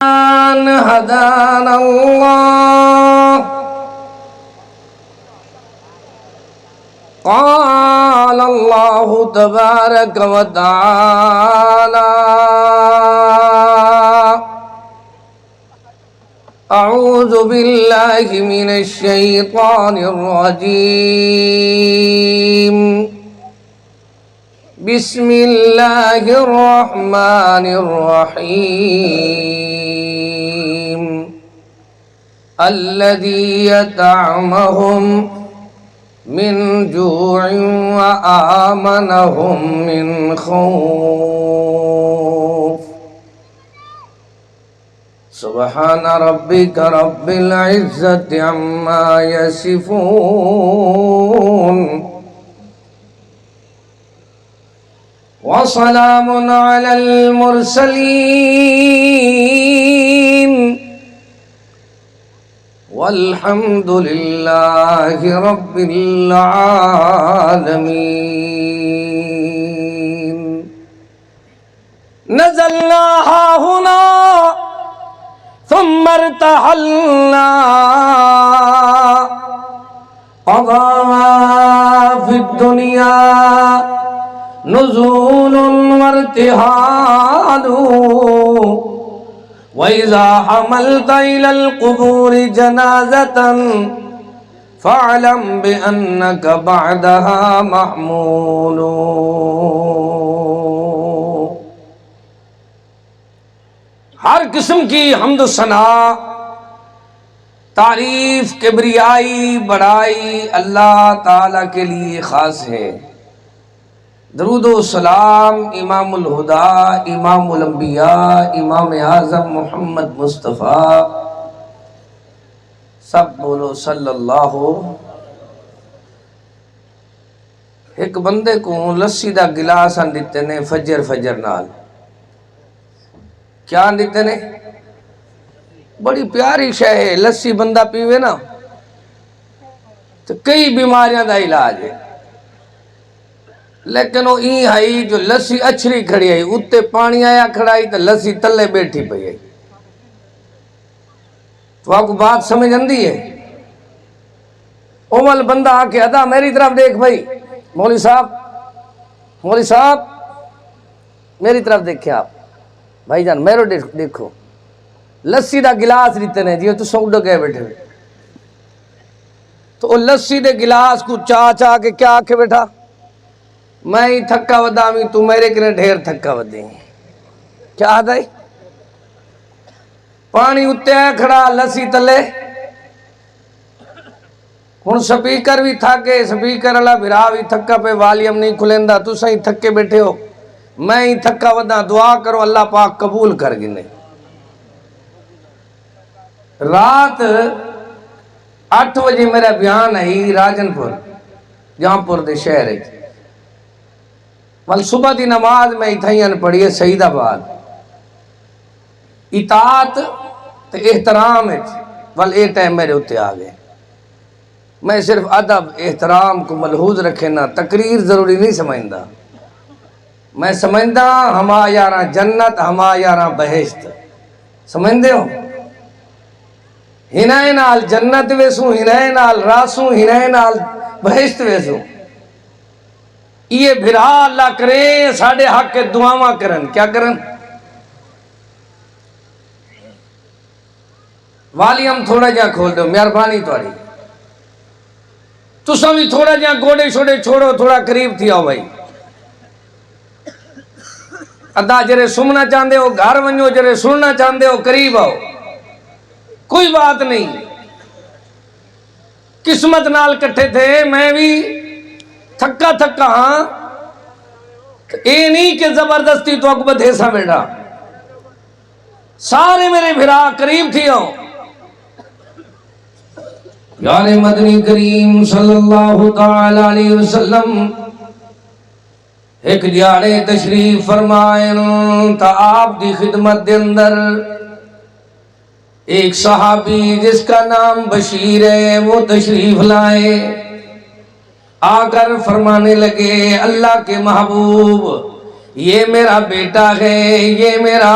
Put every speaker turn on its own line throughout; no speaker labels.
هدانا الله قال الله تبارك وتعالى أعوذ بالله من الشيطان الرجيم بسم الله الرحمن الرحيم الذي يطعمهم من جوع وآمنهم من خوف سبحان ربك رب العزة عما يصفون وسلام على المرسلين والحمد لله رب العالمين نزلنا هنا ثم ارتحلنا قضاء في الدنيا نزول وارتحال وإذا حملت إلى القبور جنازة فاعلم بأنك بعدها محمول. ہر قسم کی حمد و ثنا، تعریف، کبریائی، بڑائی اللہ تعالی کے لیے خاص ہے۔ درود و سلام امام الہدا، امام الانبیاء، امام اعظم محمد مصطفیٰ، سب بولو صلی اللہ۔ ایک بندے کو لسی دا گلاس دیتے نے فجر نال، کیا دیتے نے؟ بڑی پیاری شے ہے، لسی بندہ پیوے نا تو کئی بیماریاں دا علاج ہے، لیکن وہ این ہائی جو لسی اچھری کھڑی آئی اتے پانی آیا کھڑائی تو لسی تلے بیٹھی پئی ہے۔ تو آپ کو بات سمجھ اندی ہے؟ اول بندہ آ کے ادا میری طرف دیکھ بھائی، مولوی صاحب میری طرف دیکھیں آپ بھائی جان، میرو دیکھو، لسی دا گلاس دیتے نے جی تو سوڈ گئے بیٹھے ہوئے، تو وہ لسی دے گلاس کو چاہ کے کیا آکھے بیٹھا، میں ہی تھکا ودامی تو میرے کنے ڈھیر تھکا ودیں، کیا آدھائی؟ پانی اتے ہے کھڑا لسی تلے، ہن سپیکر بھی تھاکے، سپیکر اللہ بھرا بھی تھکا پہ والیم نہیں کھلندہ، تو سہی تھکے بیٹھے ہو، میں ہی تھکا ودا، دعا کرو اللہ پاک قبول کر گنے۔ رات 8 بجے میرا بیان ہے راجن پور، جہاں پور دے شہر ہے، ول صبح دی نماز میں اتھائیاں پڑھی ہے سعید آباد، اطاعت تے احترام ہے، ول اے ٹائم میرے ہوتے آگئے، میں صرف ادب احترام کو ملحوظ رکھے نا، تقریر ضروری نہیں سمجھتا، میں سمجھتا ہما یاراں جنت ہما یاراں بہشت، سمجھتے ہو؟ ہنائے نال جنت ویسوں، ہنائے نال راسوں، ہنائے نال بہشت ویسوں، یہ بھرا اللہ کریں ساڑھے حق کے دعاواں کرن، کیا کرن؟ والی ہم تھوڑا جہاں کھول دو، مہربانی توڑی، تو سمی تھوڑا جہاں گوڑے شوڑے چھوڑو، تھوڑا قریب تھی آؤ بھائی، ادا جرے سمنا چاندے ہو گھر ونجو، جرے سننا چاندے ہو قریب آؤ، کوئی بات نہیں، قسمت نال کٹھے تھے، میں بھی تھکا ہاں، اے نہیں کہ زبردستی تو اکبت ایسا بیٹھا، سارے میرے بھرا قریب تھی ہوں، یار مدنی کریم صلی اللہ تعالی علیہ وسلم ایک دیاڑے تشریف فرمائن تا آپ دی خدمت دے اندر ایک صحابی جس کا نام بشیر ہے وہ تشریف لائے، آ کر فرمانے لگے اللہ کے محبوب یہ میرا بیٹا ہے، یہ میرا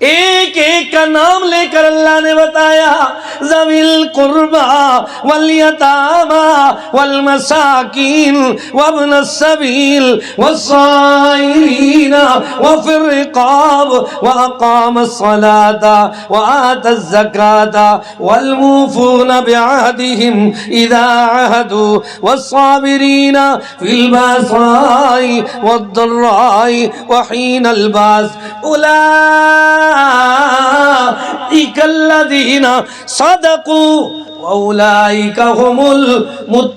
ایک ایک کا نام لے کر اللہ نے بتایا، ذویل قربا والیتاما والمساکین وابن السبیل والصائلین وفی الرقاب واقام الصلاة وآت الزکاة والموفون بعہدہم اذا عہدوا والصابرین فی الباساء والضراء وحین الباس اولئک الذین صدقوا واولئک هم المتقون۔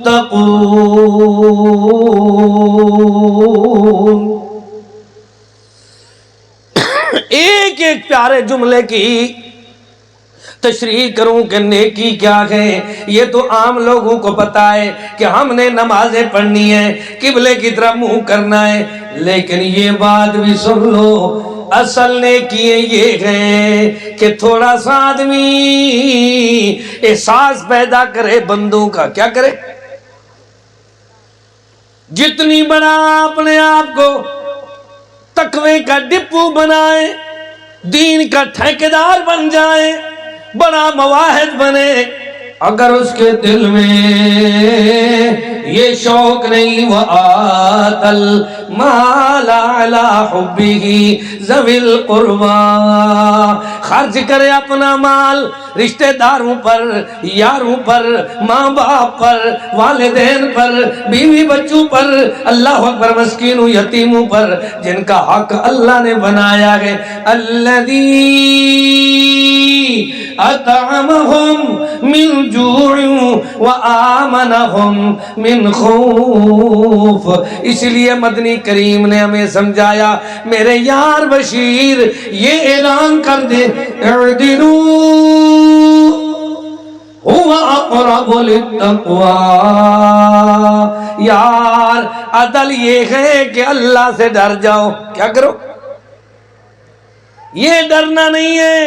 ایک ایک پیارے جملے کی تشریح کروں کہ نیکی کیا ہے۔ یہ تو عام لوگوں کو پتا ہے کہ ہم نے نمازیں پڑھنی ہے، قبلے کی طرف منہ کرنا ہے، لیکن یہ بات بھی سن لو، اصل نیکی یہ ہے کہ تھوڑا سا آدمی احساس پیدا کرے بندوں کا، کیا کرے؟ جتنی بڑا اپنے آپ کو تقوی کا ڈپو بنائے، دین کا ٹھیکیدار بن جائے، بڑا مواحد بنے، اگر اس کے دل میں یہ شوق نہیں، وَآتَ الْمَالَ عَلَى حُبِّهِ ذَوِي الْقُرْبَى، خرچ کرے اپنا مال رشتہ داروں پر، یاروں پر، ماں باپ پر، والدین پر، بیوی بچوں پر، اللہ اکبر، مسکینوں یتیموں پر، جن کا حق اللہ نے بنایا ہے۔ الذی اطعمہم من جوع وآمنہم من خوف۔ اس لیے مدنی کریم نے ہمیں سمجھایا، میرے یار بشیر یہ اعلان کر دے، اعدلوا هو اقرب للتقوی، یار عدل یہ ہے کہ اللہ سے ڈر جاؤ۔ کیا کرو؟ یہ ڈرنا نہیں ہے،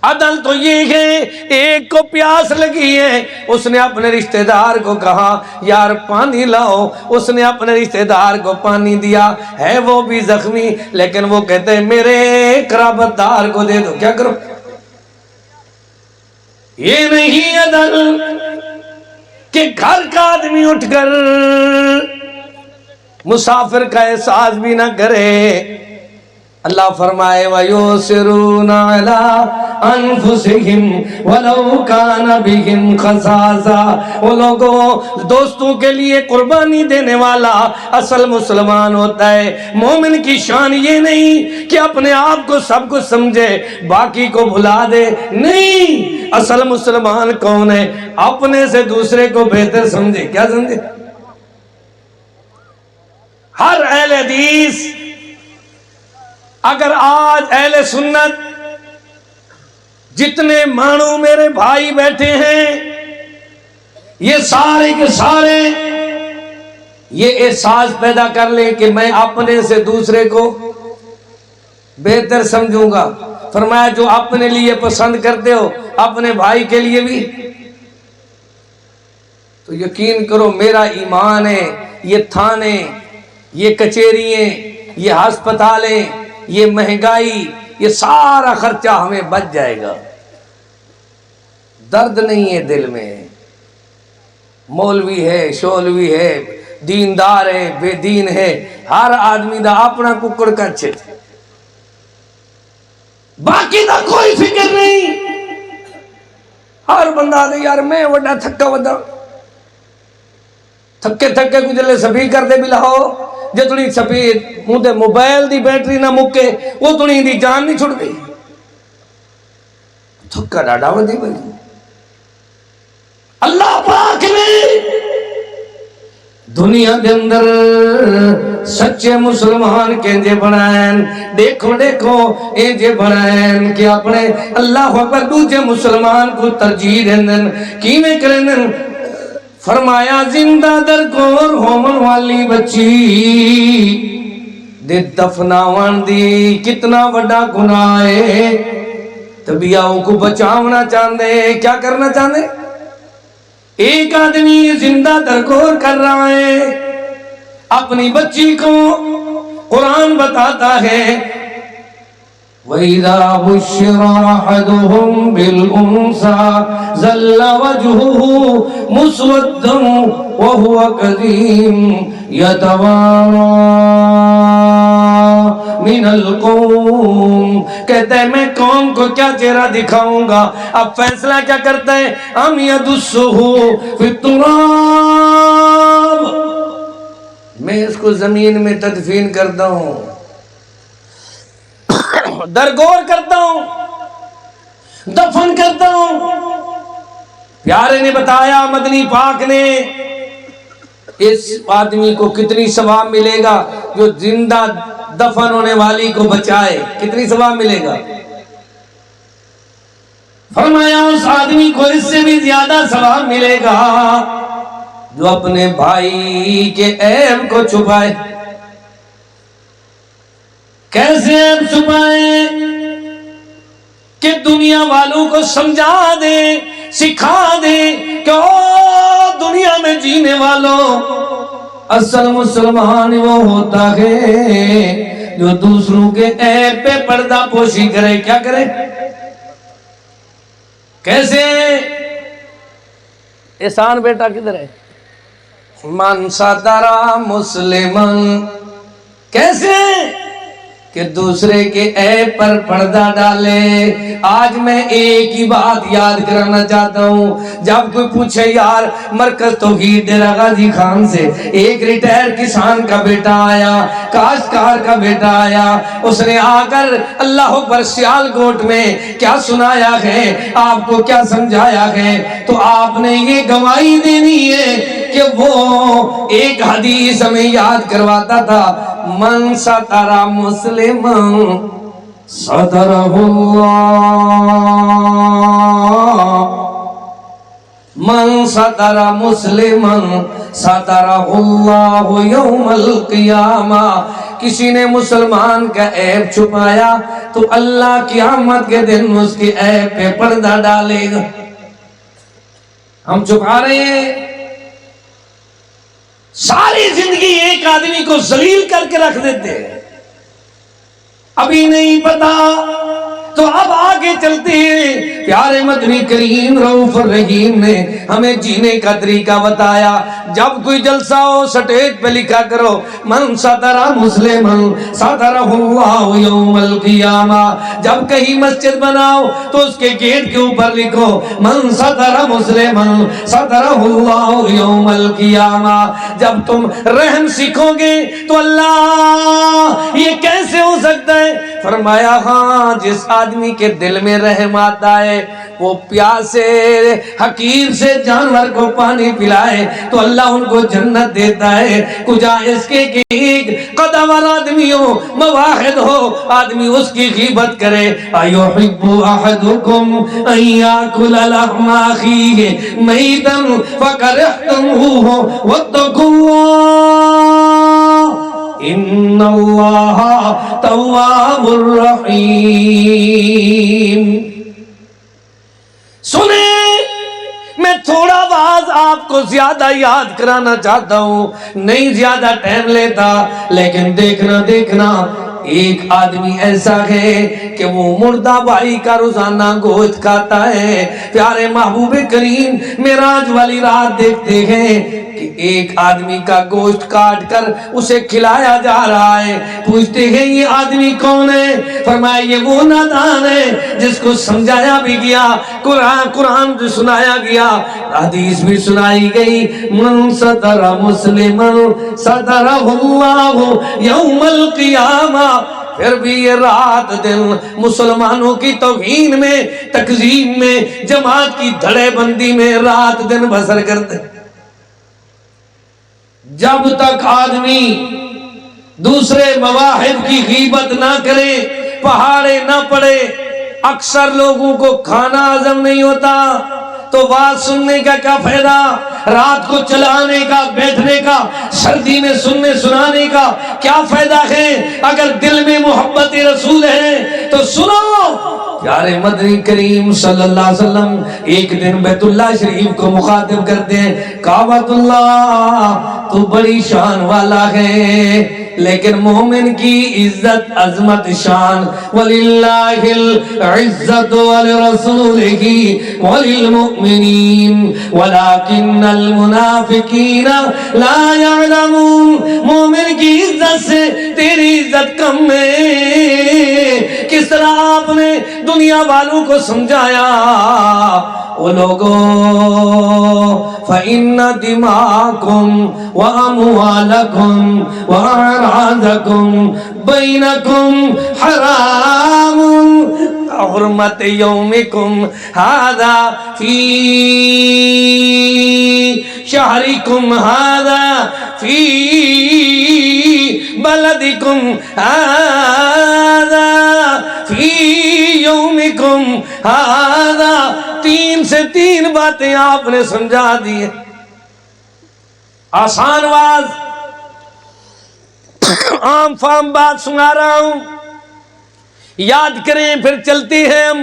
عدل تو یہ ہے، ایک کو پیاس لگی ہے، اس نے اپنے رشتہ دار کو کہا یار پانی لاؤ، اس نے اپنے رشتہ دار کو پانی دیا، ہے وہ بھی زخمی، لیکن وہ کہتے ہیں میرے قرابت دار کو دے دو۔ کیا کرو؟ یہ نہیں عدل کہ گھر کا آدمی اٹھ کر مسافر کا احساس بھی نہ کرے۔ اللہ فرمائے وَيُؤْثِرُونَ عَلَىٰ أَنفُسِهِمْ وَلَوْ كَانَ بِهِمْ خَصَاصَةٌ، وہ لوگوں دوستوں کے لیے قربانی دینے والا اصل مسلمان ہوتا ہے۔ مومن کی شان یہ نہیں کہ اپنے آپ کو سب کچھ سمجھے باقی کو بھلا دے، نہیں، اصل مسلمان کون ہے؟ اپنے سے دوسرے کو بہتر سمجھے۔ کیا سمجھے؟ ہر اہل حدیث، اگر آج اہل سنت جتنے مانو میرے بھائی بیٹھے ہیں، یہ سارے کے سارے یہ احساس پیدا کر لیں کہ میں اپنے سے دوسرے کو بہتر سمجھوں گا۔ فرمایا جو اپنے لیے پسند کرتے ہو اپنے بھائی کے لیے بھی، تو یقین کرو میرا ایمان ہے، یہ تھانے، یہ کچہریاں، یہ ہسپتالیں، یہ مہنگائی، یہ سارا خرچہ ہمیں بچ جائے گا۔ درد نہیں ہے دل میں، مولوی ہے، شولوی ہے، دیندار ہے، بے دین ہے، ہر آدمی دا اپنا ککڑ کچھ، باقی دا کوئی فکر نہیں۔ ہر بندہ دے یار میں وڈا تھکا ودا، تھکے تھکے کو جلے سبھی کر دے بلاؤ، جتنی سبھی مودے موبائل دی بیٹری نہ مکے وہ تنی دی جان نہیں چھوڑ دی، تھکا ڈاڑا ودی بھائی۔ اللہ پاک نے دنیا دے اندر سچے مسلمان کینجے بنائیں، دیکھو دیکھو اینجے بنائیں کہ اپنے اللہ اکبر دوجے مسلمان کو ترجیح دیں، کیویں کریں؟ فرمایا زندہ درگور ہومن والی بچی دے دفناوان دی کتنا بڑا گناہ ہے، طبیعوں کو بچاونا چاندے، کیا کرنا چاندے؟ ایک آدمی زندہ درگور کر رہا ہے اپنی بچی کو، قرآن بتاتا ہے وَإِذَا بُشِّرَ أَحَدُهُم بِالْأُنثَىٰ ظَلَّ وَجْهُهُ مُسْوَدًّا وَهُوَ كَظِيمٌ يَتَوَارَىٰ مِنَ الْقَوْمِ. کہتا ہے میں قوم کو کیا چہرہ دکھاؤں گا. اب فیصلہ کیا کرتا ہے؟ أَمْ يَدُسُّهُ فِي التُّرَابِ. میں اس کو زمین میں تدفین کرتا ہوں، درگور کرتا ہوں، دفن کرتا ہوں. پیارے نے بتایا، مدنی پاک نے، اس آدمی کو کتنی ثواب ملے گا جو زندہ دفن ہونے والی کو بچائے. کتنی ثواب ملے گا؟ فرمایا اس آدمی کو اس سے بھی زیادہ ثواب ملے گا جو اپنے بھائی کے عیب کو چھپائے. کیسے عیب چھپائے؟ کہ دنیا والوں کو سمجھا دے، سکھا دے کہ او دنیا میں جینے والوں، اصل مسلمان وہ ہوتا ہے جو دوسروں کے عیب پہ پردہ پوشی کرے. کیا کرے؟ کیسے؟ احسان بیٹا کدھر ہے؟ من ستر مسلمن. کیسے؟ کہ دوسرے کے عیب پر پردہ ڈالے. آج میں ایک ہی بات یاد کرانا چاہتا ہوں. جب کوئی پوچھے یار مرکز توحید ڈیرہ غازی خان سے ایک ریٹائر کسان کا بیٹا آیا، کاشتکار کا بیٹا آیا، اس نے آ کر اللہ اکبر سیالکوٹ میں کیا سنایا ہے، آپ کو کیا سمجھایا ہے، تو آپ نے یہ گواہی دینی ہے کہ وہ ایک حدیث ہمیں یاد کرواتا تھا، من ستر مسلمن سترہ اللہ، من ستر مسلمن سترہ اللہ یوم القیامہ. کسی نے مسلمان کا عیب چھپایا تو اللہ قیامت کے دن اس کے عیب پہ پردہ ڈالے گا. ہم چھپا رہے ہیں. ساری زندگی ایک آدمی کو ذلیل کر کے رکھ دیتے ہیں. ابھی نہیں پتا تو اب آگے چلتے ہیں. پیارے مدنی کریم رؤوف الرحیم نے ہمیں جینے کا طریقہ بتایا. جب کوئی جلسہ ہو سٹیج پہ لکھا کرو من ستر مسلمن سترہ اللہ یوم القیامہ. جب کہیں مسجد بناؤ تو اس کے گیٹ کے اوپر لکھو من ستر مسلمن سترہ اللہ یوم القیامہ. جب تم رحم سیکھو گے تو اللہ یہ کیسے ہو سکتا ہے؟ فرمایا ہاں جس آدمی کے دل میں رحم آتا ہے وہ پیاسے حقیر سے جانور کو پانی پلائے تو اللہ ان کو جنت دیتا ہے. کجا اس کے ایک قدم آدمی ہو، مواحد ہو، آدمی اس کی غیبت کرے. ایحب احدکم ان یاکل لحم اخیہ میتا فکرہتموہ واتقوا اللہ ان اللہ تواب الرحیم. سنیں، میں تھوڑا واز آپ کو زیادہ یاد کرانا چاہتا ہوں، نہیں زیادہ ٹائم لیتا، لیکن دیکھنا ایک آدمی ایسا ہے کہ وہ مردہ بھائی کا روزانہ گوشت کھاتا ہے. پیارے محبوب کریم معراج والی رات دیکھتے ہیں کہ ایک آدمی کا گوشت کاٹ کر اسے کھلایا جا رہا ہے. پوچھتے ہیں یہ آدمی کون ہے؟ فرمایا یہ وہ نادان ہے جس کو سمجھایا بھی گیا، قرآن بھی سنایا گیا، حدیث بھی سنائی گئی. من ستر مسلمن سترہ اللہ یوم القیامہ. پھر بھی یہ رات دن مسلمانوں کی توہین میں، تکذیب میں، جماعت کی دھڑے بندی میں رات دن بسر کرتے. جب تک آدمی دوسرے مواہب کی غیبت نہ کرے، پہاڑے نہ پڑے. اکثر لوگوں کو کھانا ہضم نہیں ہوتا تو بات سننے کا کیا فائدہ؟ رات کو چلانے کا، بیٹھنے کا، سردی میں سنانے کا کیا فائدہ ہے؟ اگر دل میں محبت رسول ہے تو سنو. پیارے مدنی کریم صلی اللہ علیہ وسلم ایک دن بیت اللہ شریف کو مخاطب کرتے ہیں، کعبۃ اللہ تو بڑی شان والا ہے، لیکن مومن کی عزت عظمت شان وَلِلَّهِ الْعِزَّةُ وَلِرَسُولِهِ وَلِلْمُؤْمِنِينَ وَلَكِنَّ الْمُنَافِقِينَ لَا يَعْلَمُونَ مومن کی عزت سے تیری عزت کم ہے۔ کس طرح آپ نے دنیا والوں کو سمجھایا، وہ لوگوں فَإِنَّ دِمَاءَكُمْ وَأَمْوَالَكُمْ وَأَعْرَاضَكُمْ بَيْنَكُمْ حَرَامٌ كَحُرْمَةِ يَوْمِكُمْ هَذَا فِي شَهْرِكُمْ هَذَا فِي بَلَدِكُمْ هَذَا فِي يَوْمِكُمْ هَذَا۔ تین سے تین باتیں آپ نے سمجھا دی ہیں، آسان واز عام فام بات سنا رہا ہوں، یاد کریں پھر چلتے ہیں ہم،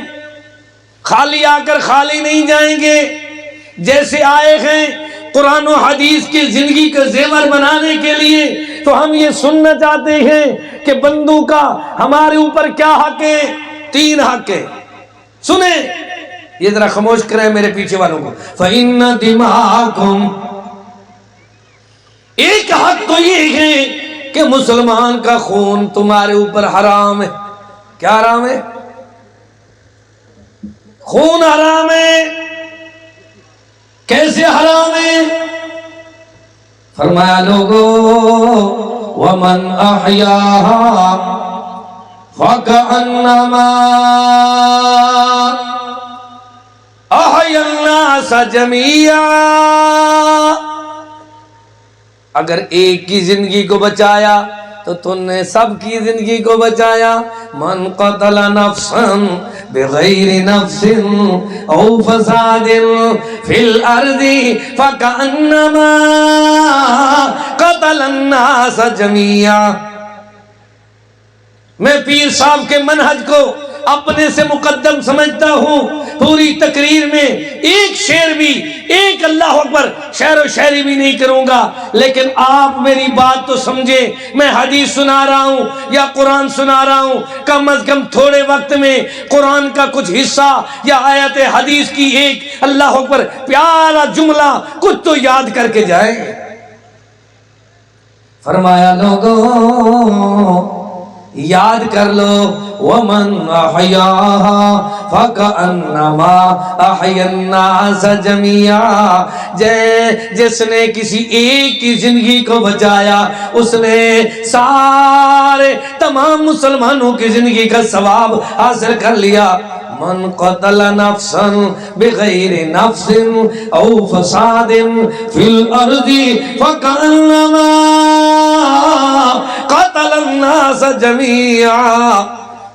خالی آ کر خالی نہیں جائیں گے، جیسے آئے ہیں قرآن و حدیث کی زندگی کا زیور بنانے کے لیے، تو ہم یہ سننا چاہتے ہیں کہ بندوں کا ہمارے اوپر کیا حق ہے، تین حق ہے، سنیں یہ ذرا خاموش کریں میرے پیچھے والوں کو۔ فَإِنَّ دِمَاءَكُمْ، ایک حق تو یہ ہے کہ مسلمان کا خون تمہارے اوپر حرام ہے۔ کیا حرام ہے؟ خون حرام ہے۔ کیسے حرام ہے؟ فرمایا لوگو وَمَنْ أَحْيَاهَا فَكَأَنَّمَا أَحْيَا النَّاسَ جَمِيعًا۔ اگر ایک کی زندگی کو بچایا تو تم نے سب کی زندگی کو بچایا۔ من قتل نفسا بغیر نفس او فساد فی الارض فکأنما قتل الناس جميعا۔ میں پیر صاحب کے منہج کو اپنے سے مقدم سمجھتا ہوں، پوری تقریر میں ایک شعر بھی، ایک اللہ اکبر شعر و شاعری بھی نہیں کروں گا، لیکن آپ میری بات تو سمجھے۔ میں حدیث سنا رہا ہوں یا قرآن سنا رہا ہوں، کم از کم تھوڑے وقت میں قرآن کا کچھ حصہ یا آیت حدیث کی ایک اللہ اکبر پیارا جملہ کچھ تو یاد کر کے جائیں۔ فرمایا لوگوں یاد کر لو وَمَنْ أَحْيَاهَا فَكَأَنَّمَا أَحْيَا النَّاسَ جَمِيعًا۔ جس نے کسی ایک کی زندگی کو بچایا، اس نے سارے تمام مسلمانوں کی زندگی کا ثواب حاصل کر لیا۔ من قتل نفسا بغیر نفس او فساد فی الارض فکأنما قتل الناس جميعا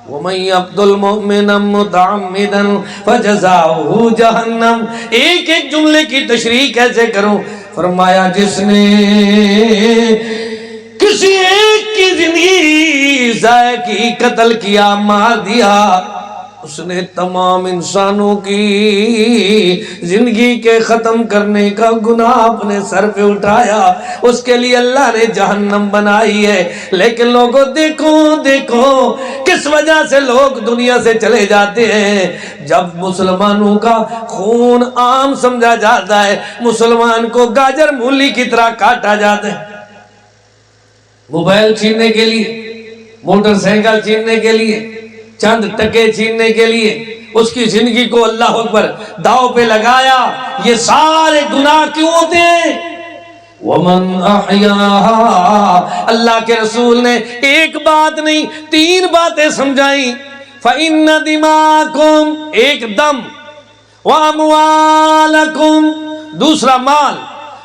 ومن يقتل مؤمنا متعمدا فجزاؤه جہنم۔ ایک ایک جملے کی تشریح کیسے کروں؟ فرمایا جس نے کسی ایک کی زندگی ضائع کی، قتل کیا، مار دیا، اس نے تمام انسانوں کی زندگی کے ختم کرنے کا گناہ اپنے سر پہ اٹھایا، اس کے لیے اللہ نے جہنم بنائی ہے۔ لیکن لوگوں دیکھو دیکھو کس وجہ سے لوگ دنیا سے چلے جاتے ہیں، جب مسلمانوں کا خون عام سمجھا جاتا ہے، مسلمان کو گاجر مولی کی طرح کاٹا جاتا ہے، موبائل چھیننے کے لیے، موٹر سائیکل چھیننے کے لیے، چند ٹکے چھیننے کے لیے اس کی زندگی کو اللہ اکبر داؤ پہ لگایا۔ یہ سارے گناہ کیوں ہوتے ہیں؟ وَمَنْ أَحْيَاهَا، اللہ کے رسول نے ایک بات نہیں تین باتیں سمجھائیں۔ فَإِنَّ دِمَاءَكُمْ، ایک دم، وَأَمْوَالَكُمْ، دوسرا مال،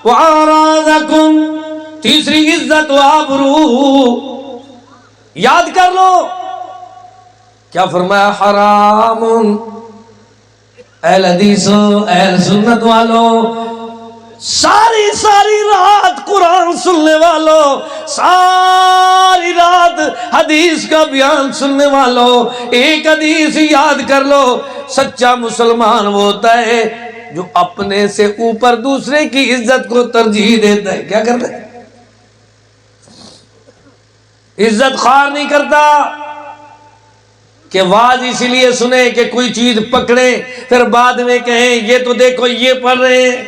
وَأَعْرَاضَكُمْ، تیسری عزت و آبرو۔ یاد کر لو کیا فرمایا؟ حرام۔ اہل حدیثو، اہل سنت والو، ساری رات قرآن سننے والو، ساری رات حدیث کا بیان سننے والو، ایک حدیث یاد کر لو، سچا مسلمان وہ ہوتا ہے جو اپنے سے اوپر دوسرے کی عزت کو ترجیح دیتا ہے۔ کیا کر رہے ہیں؟ عزت خوار نہیں کرتا کہ واز اس لیے سنے کہ کوئی چیز پکڑے پھر بعد میں کہیں یہ تو دیکھو یہ پڑھ رہے ہیں۔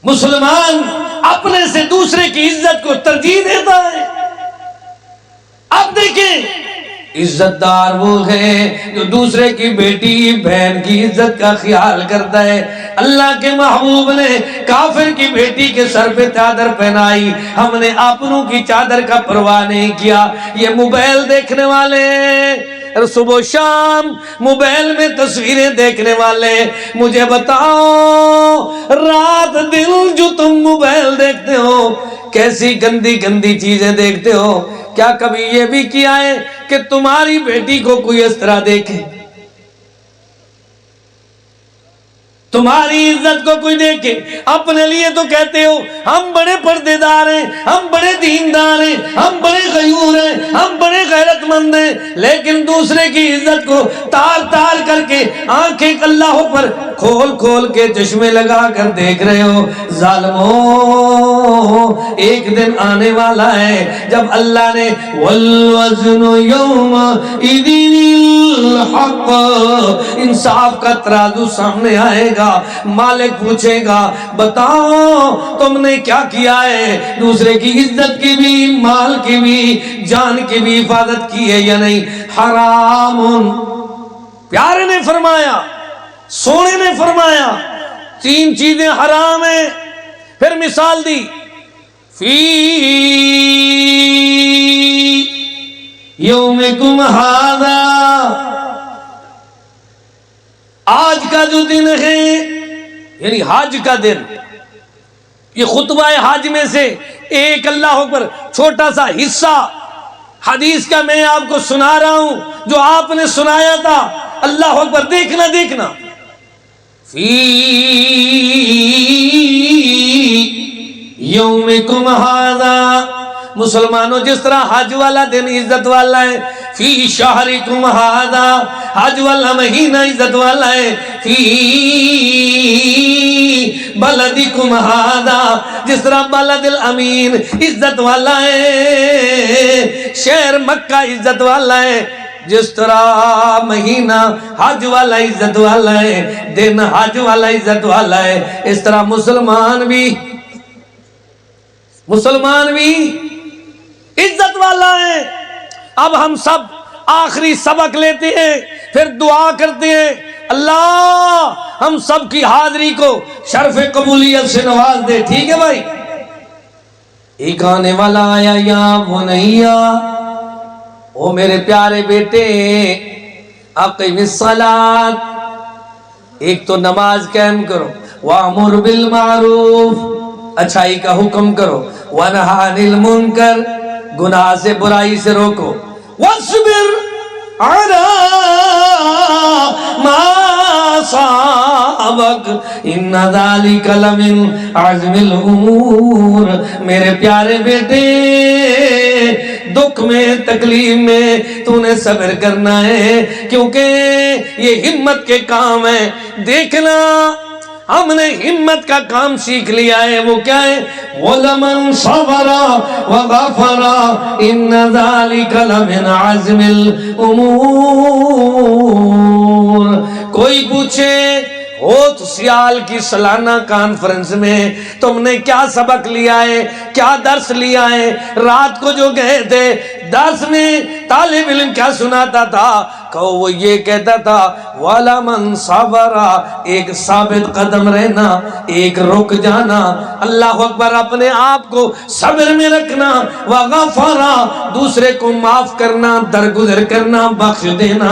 مسلمان اپنے سے دوسرے کی عزت کو ترجیح دیتا ہے۔ اب دیکھیں عزت دار وہ ہے جو دوسرے کی بیٹی بہن کی عزت کا خیال کرتا ہے۔ اللہ کے محبوب نے کافر کی بیٹی کے سر پہ چادر پہنائی، ہم نے اپنوں کی چادر کا پرواہ نہیں کیا۔ یہ موبائل دیکھنے والے، صبح و شام موبائل میں تصویریں دیکھنے والے، مجھے بتاؤ رات دن جو تم موبائل دیکھتے ہو کیسی گندی گندی چیزیں دیکھتے ہو، کیا کبھی یہ بھی کیا ہے کہ تمہاری بیٹی کو کوئی اس طرح دیکھے؟ تمہاری عزت کو کوئی دیکھے؟ اپنے لیے تو کہتے ہو ہم بڑے پردے دار ہیں، ہم بڑے دیندار ہیں، ہم بڑے غیور ہیں، ہم بڑے غیرت مند ہیں، لیکن دوسرے کی عزت کو تار تار کر کے آنکھیں اللہ پر کھول کھول کے چشمے لگا کر دیکھ رہے ہو۔ ظالموں، ایک دن آنے والا ہے جب اللہ نے والوزن یومئذ الحق، انصاف کا ترازو سامنے آئے گا، مالک پوچھے گا بتاؤ تم نے کیا کیا ہے، دوسرے کی عزت کی بھی، مال کی بھی، جان کی بھی حفاظت کی ہے یا نہیں؟ حرام، پیارے نے فرمایا، سونے نے فرمایا تین چیزیں حرام ہیں، پھر مثال دی فی یومکم ھذا، آج کا جو دن ہے یعنی حج کا دن، یہ خطبہ حج میں سے ایک اللہ اکبر چھوٹا سا حصہ حدیث کا میں آپ کو سنا رہا ہوں جو آپ نے سنایا تھا۔ اللہ اکبر، دیکھنا دیکھنا فی یومکم ھذا، مسلمانوں جس طرح حج والا دن عزت والا ہے، فی شہرکم ھذا، حج والا مہینہ عزت والا ہے، فی بلدکم ھذا، جس طرح بلد الامین عزت والا ہے، شہر مکہ عزت والا ہے، جس طرح مہینہ حج والا عزت والا ہے، دن حج والا عزت والا ہے، اس طرح مسلمان بھی عزت والا ہے۔ اب ہم سب آخری سبق لیتے ہیں، پھر دعا کرتے ہیں اللہ ہم سب کی حاضری کو شرف قبولیت سے نواز دے، ٹھیک ہے بھائی؟ ایک آنے والا آیا یا بنیا، او میرے پیارے بیٹے، اقیم الصلاۃ، ایک تو نماز قائم کرو، وامر بالمعروف، اچھائی کا حکم کرو، ونہی عن المنکر، گناہ سے برائی سے روکو، واصبر علی ما اصابک ان ذلک لمن عزم الامور، میرے پیارے بیٹے دکھ میں تکلیف میں تو نے صبر کرنا ہے، کیونکہ یہ ہمت کے کام ہے۔ دیکھنا ہم نے ہمت کا کام سیکھ لیا ہے، وہ کیا ہے؟ وَلَمَنْ صَبَرَ وَغَفَرَ إِنَّ ذَلِكَ لَمِنْ عَزْمِ الْأُمُورِ۔ کوئی پوچھے ہوت سیال کی سالانہ کانفرنس میں تم نے کیا سبق لیا ہے، کیا درس لیا ہے؟ رات کو جو گئے تھے درس میں طالب علم کیا سناتا تھا؟ کہو وہ یہ کہتا تھا وَلَمَنْ صَبَرَ، ایک ثابت قدم رہنا، ایک رک جانا، اللہ اکبر، اپنے آپ کو صبر میں رکھنا، وَغَفَرَ، دوسرے کو معاف کرنا، درگزر کرنا، بخش دینا،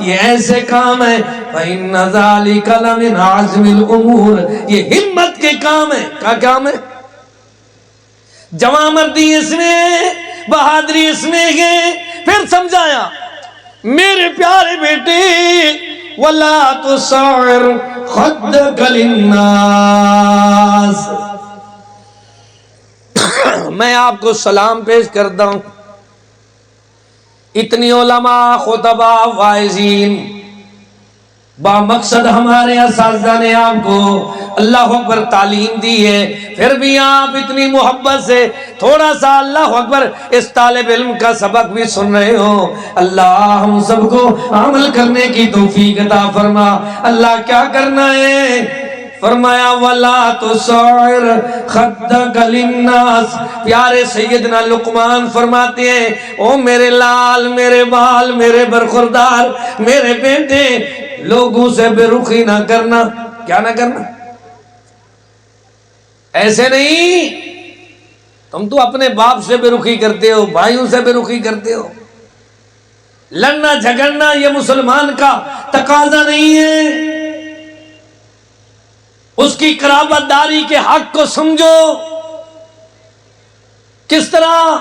یہ ایسے کام ہے فَإِنَّ ذَلِكَ لَمِنْ عَزْمِ الْأُمُورِ، یہ ہمت کے کام ہے۔ کیا کام ہے؟ جوان مردی اس میں، بہادری اس میں ہے۔ پھر سمجھایا میرے پیارے بیٹے وَلَا تُصَعِّرْ خَدَّكَ لِلنَّاسِ، میں آپ کو سلام پیش کرتا ہوں، اتنی علماء، خطباء، واعظین، با مقصد ہمارے اساتذہ نے آپ کو اللہ اکبر تعلیم دی ہے، پھر بھی آپ اتنی محبت سے تھوڑا سا اللہ اکبر اس طالب علم کا سبق بھی سن رہے ہو، اللہ ہم سب کو عمل کرنے کی توفیق عطا فرما۔ اللہ کیا کرنا ہے؟ فرمایا وَلَا تُصَعِّرْ خَدَّكَ لِلنَّاسِ۔ پیارے سیدنا لقمان فرماتے ہیں او میرے لال، میرے بال، میرے برخوردار، میرے بیٹے، لوگوں سے بے رخی نہ کرنا۔ کیا نہ کرنا؟ ایسے نہیں، تم تو اپنے باپ سے بے رخی کرتے ہو، بھائیوں سے بے رخی کرتے ہو۔ لڑنا جھگڑنا یہ مسلمان کا تقاضا نہیں ہے۔ اس کی قرابت داری کے حق کو سمجھو۔ کس طرح؟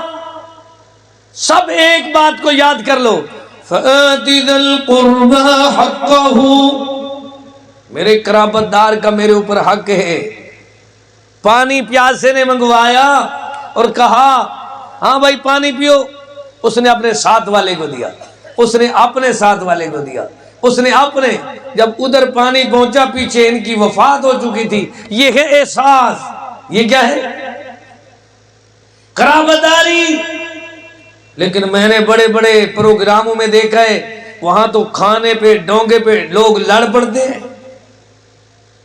سب ایک بات کو یاد کر لو، فَآتِ ذَا الْقُرْبَى حَقَّهُ۔ میرے قرابت دار کا میرے اوپر حق ہے۔ پانی پیاسے نے منگوایا اور کہا ہاں بھائی پانی پیو، اس نے اپنے ساتھ والے کو دیا، اس نے اپنے ساتھ والے کو دیا، اس نے اپنے، جب ادھر پانی پہنچا پیچھے ان کی وفات ہو چکی تھی۔ یہ ہے احساس، یہ کیا ہے؟ قرابت داری۔ لیکن میں نے بڑے بڑے پروگراموں میں دیکھا ہے، وہاں تو کھانے پہ ڈونگے پہ لوگ لڑ پڑتے ہیں۔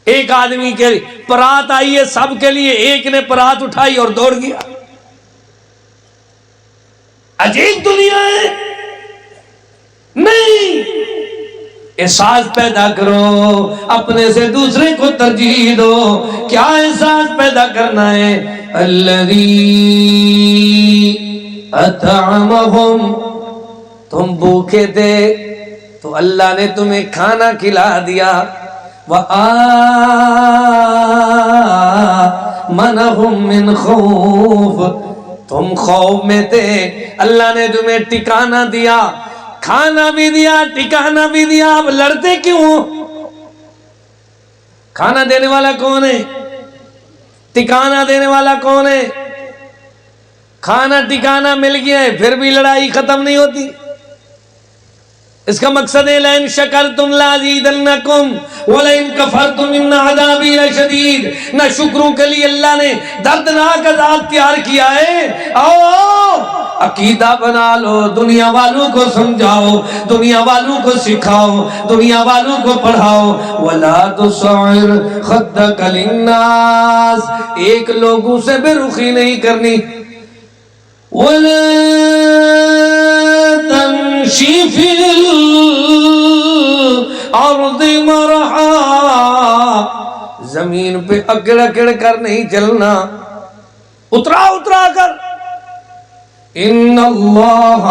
ایک آدمی کے پرات آئی ہے سب کے لیے، ایک نے پرات اٹھائی اور دوڑ گیا۔ عجیب دنیا ہے۔ نہیں، احساس پیدا کرو، اپنے سے دوسرے کو ترجیح دو۔ کیا احساس پیدا کرنا ہے؟ الذی اطعمہم، تم بھوکے تھے تو اللہ نے تمہیں کھانا کھلا دیا۔ وَآمَنَهُم مِّنْ خَوْفٍ، تم خوف میں تھے، اللہ نے تمہیں ٹھکانہ دیا، کھانا بھی دیا، ٹھکانہ بھی دیا۔ اب لڑتے کیوں؟ کھانا دینے والا کون ہے؟ ٹھکانہ دینے والا کون ہے؟ کھانا ٹھکانہ مل گیا ہے پھر بھی لڑائی ختم نہیں ہوتی۔ اس کا مقصد ہے لَإِن شَكَرْتُمْ لَأَزِيدَنَّكُمْ وَلَإِن كَفَرْتُمْ إِنَّ عَذَابِي لَشَدِيدٌ۔ نہ شکروں کے لیے اللہ نے دردناک عذاب تیار کیا ہے۔ آؤ عقیدہ بنا لو، دنیا والوں کو سمجھاؤ، دنیا والوں کو سکھاؤ، دنیا والوں کو پڑھاؤ۔ وَلَا تُصَعِّرْ خَدَّكَ لِلنَّاسِ، ایک لوگوں سے بے رخی نہیں کرنی۔ وَلَا تَمْشِي فِي الْأَرْضِ مَرَحًا، زمین پہ اکڑ اکڑ کر نہیں چلنا، اترا اترا کر۔ ان اللہ،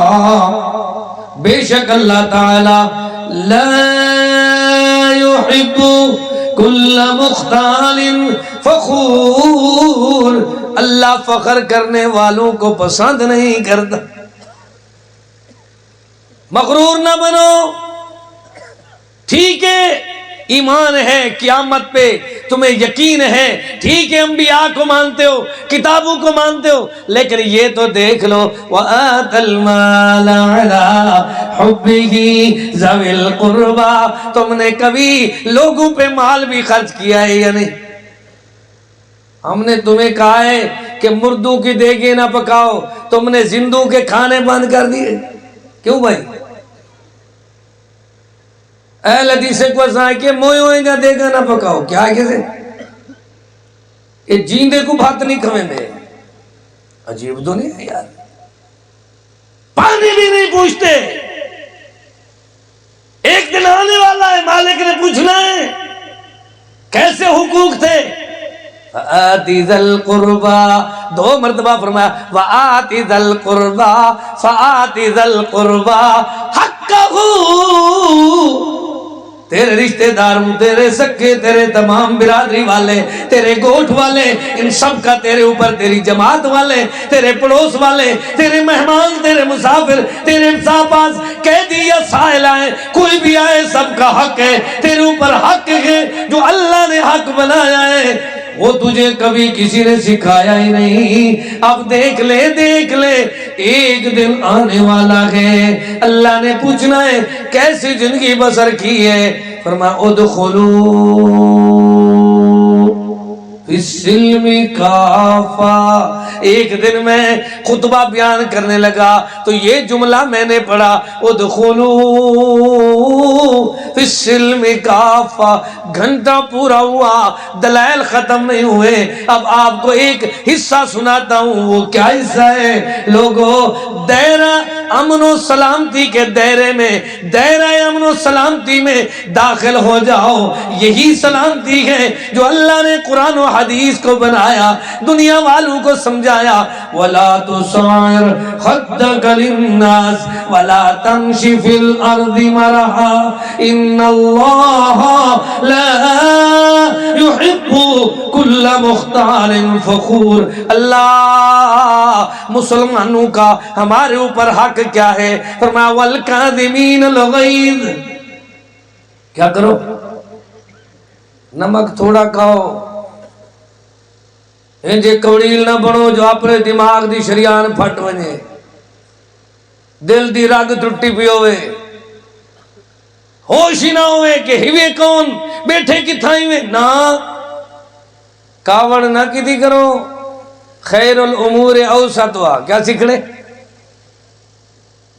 بے شک اللہ تعالی، لا يحب کل مختال فخور، اللہ فخر کرنے والوں کو پسند نہیں کرتا۔ مغرور نہ بنو۔ ٹھیک ہے ایمان ہے قیامت پہ تمہیں یقین ہے، ٹھیک ہے انبیاء کو مانتے ہو، کتابوں کو مانتے ہو، لیکن یہ تو دیکھ لو وَآتَ الْمَالَ عَلَىٰ حُبِّهِ ذَوِي الْقُرْبَىٰ، تم نے کبھی لوگوں پہ مال بھی خرچ کیا ہے یا نہیں؟ ہم نے تمہیں کہا ہے کہ مردوں کی دیگیں نہ پکاؤ، تم نے زندوں کے کھانے بند کر دیے۔ کیوں بھائی؟ اہل حدیث کو سائے کہ موئے ہوئے گا دیگا نہ پکاؤ، کیا ہے کیسے؟ یہ جیندے کو بھات نہیں کھویں دے۔ عجیب دنیا ہے یار، پانی بھی نہیں پوچھتے۔ ایک دن آنے والا ہے، مالک نے پوچھنا ہے کیسے حقوق تھے۔ فَآتِ ذَا الْقُرْبَىٰ، دو مرتبہ فرمایا وَآتِ ذَا الْقُرْبَىٰ، فَآتِ ذَا الْقُرْبَىٰ حَقَّهُ، تیرے رشتہ دار، تیرے سکے، تیرے تمام برادری والے، تیرے گوٹھ والے، ان سب کا تیرے اوپر، تیری جماعت والے، تیرے پڑوس والے، تیرے مہمان، تیرے مسافر، تیرے پاس قیدی یا سائل آئے، کوئی بھی آئے، سب کا حق ہے، تیرے اوپر حق ہے جو اللہ نے حق بنایا ہے، وہ تجھے کبھی کسی نے سکھایا ہی نہیں۔ اب دیکھ لے دیکھ لے، ایک دن آنے والا ہے، اللہ نے پوچھنا ہے کیسی زندگی بسر کی ہے۔ فرمایا ادخلوا فی السلم کافہ، ایک دن میں خطبہ بیان کرنے لگا تو یہ جملہ میں نے پڑھا، ادخلوا فی السلم کافہ، گھنٹہ پورا ہوا، دلائل ختم نہیں ہوئے، اب آپ کو ایک حصہ سناتا ہوں۔ وہ کیا حصہ ہے لوگو؟ دائرہ امن و سلامتی کے دائرے میں، دائرہ امن و سلامتی میں داخل ہو جاؤ۔ یہی سلامتی ہے جو اللہ نے قرآن و حدیث کو بنایا، دنیا والوں کو سمجھایا۔ وَلَا تُصَعِّرْ خَدَّكَ لِلنَّاسِ وَلَا تَمْشِ فِي الْأَرْضِ مَرَحًا إِنَّ اللَّهَ لَا يُحِبُّ كُلَّ مُخْتَالٍ فَخُورٍ۔ اللہ مسلمانوں کا ہمارے اوپر حق کیا ہے؟ فرمایا وَالْكَاظِمِينَ الْغَيْظَ، کیا کرو؟ نمک تھوڑا کھاؤ، انجے کوڑیل نہ بنو جو اپنے دماغ دی شریان پھٹ ونے، دل دی رگ ٹوٹی پی ہوئے، ہوش ہی نہ ہوئے کہ ہیوے کون بیٹھے کتھائی میں، نا کاوڑ نہ کیتی کرو۔ خیر الامور اوسطها، کیا سکھنے؟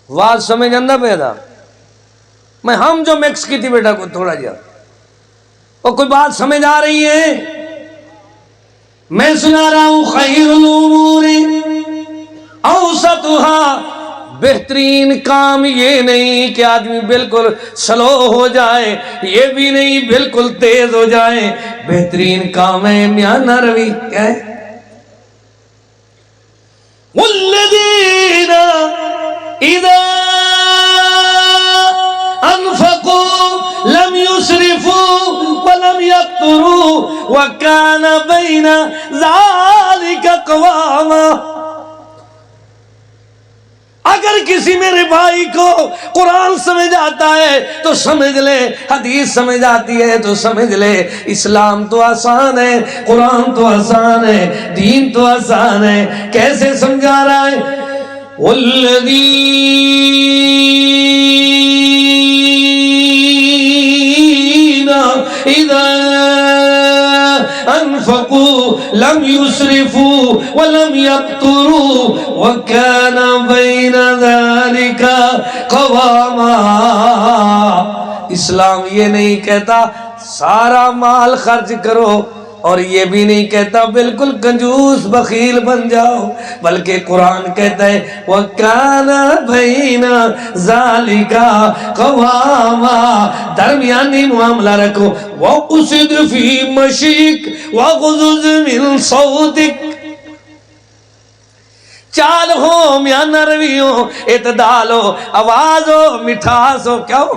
بات سمجھ اندہ پیدا میں ہم جو میکس کی تھی بیٹا کو تھوڑا جا، اور کوئی بات سمجھ آ رہی ہے؟ میں سنا رہا ہوں خیر الامور اوسطها، بہترین کام یہ نہیں کہ آدمی بالکل سلو ہو جائے، یہ بھی نہیں بالکل تیز ہو جائے، بہترین کام ہے میانہ روی۔ کیا ہے؟ والذین اذا انفقوا لم يسرفوا ولم يقتروا وكان بين ذلك قواما۔ اگر کسی میرے بھائی کو قرآن سمجھ آتا ہے تو سمجھ لے، حدیث سمجھ آتی ہے تو سمجھ لے، اسلام تو آسان ہے، قرآن تو آسان ہے، دین تو آسان ہے۔ کیسے سمجھا رہا ہے؟ والذین اذا انفقوا لم يسرفوا ولم يقتروا وكان بين ذلك قواما۔ اسلام یہ نہیں کہتا سارا مال خرچ کرو، اور یہ بھی نہیں کہتا بالکل کنجوس بخیل بن جاؤ، بلکہ قرآن کہتا ہے وَكَانَ بَيْنَ ذَلِكَ قَوَامًا، درمیانی معاملہ رکھو۔ وَأُسِدْ فِي مَشِيكَ وَغُزُزْ مِن صَوْتِكَ، چال ہو، میانہ روی ہو، اعتدال ہو، آواز ہو، مٹھاس ہو، کیا ہو؟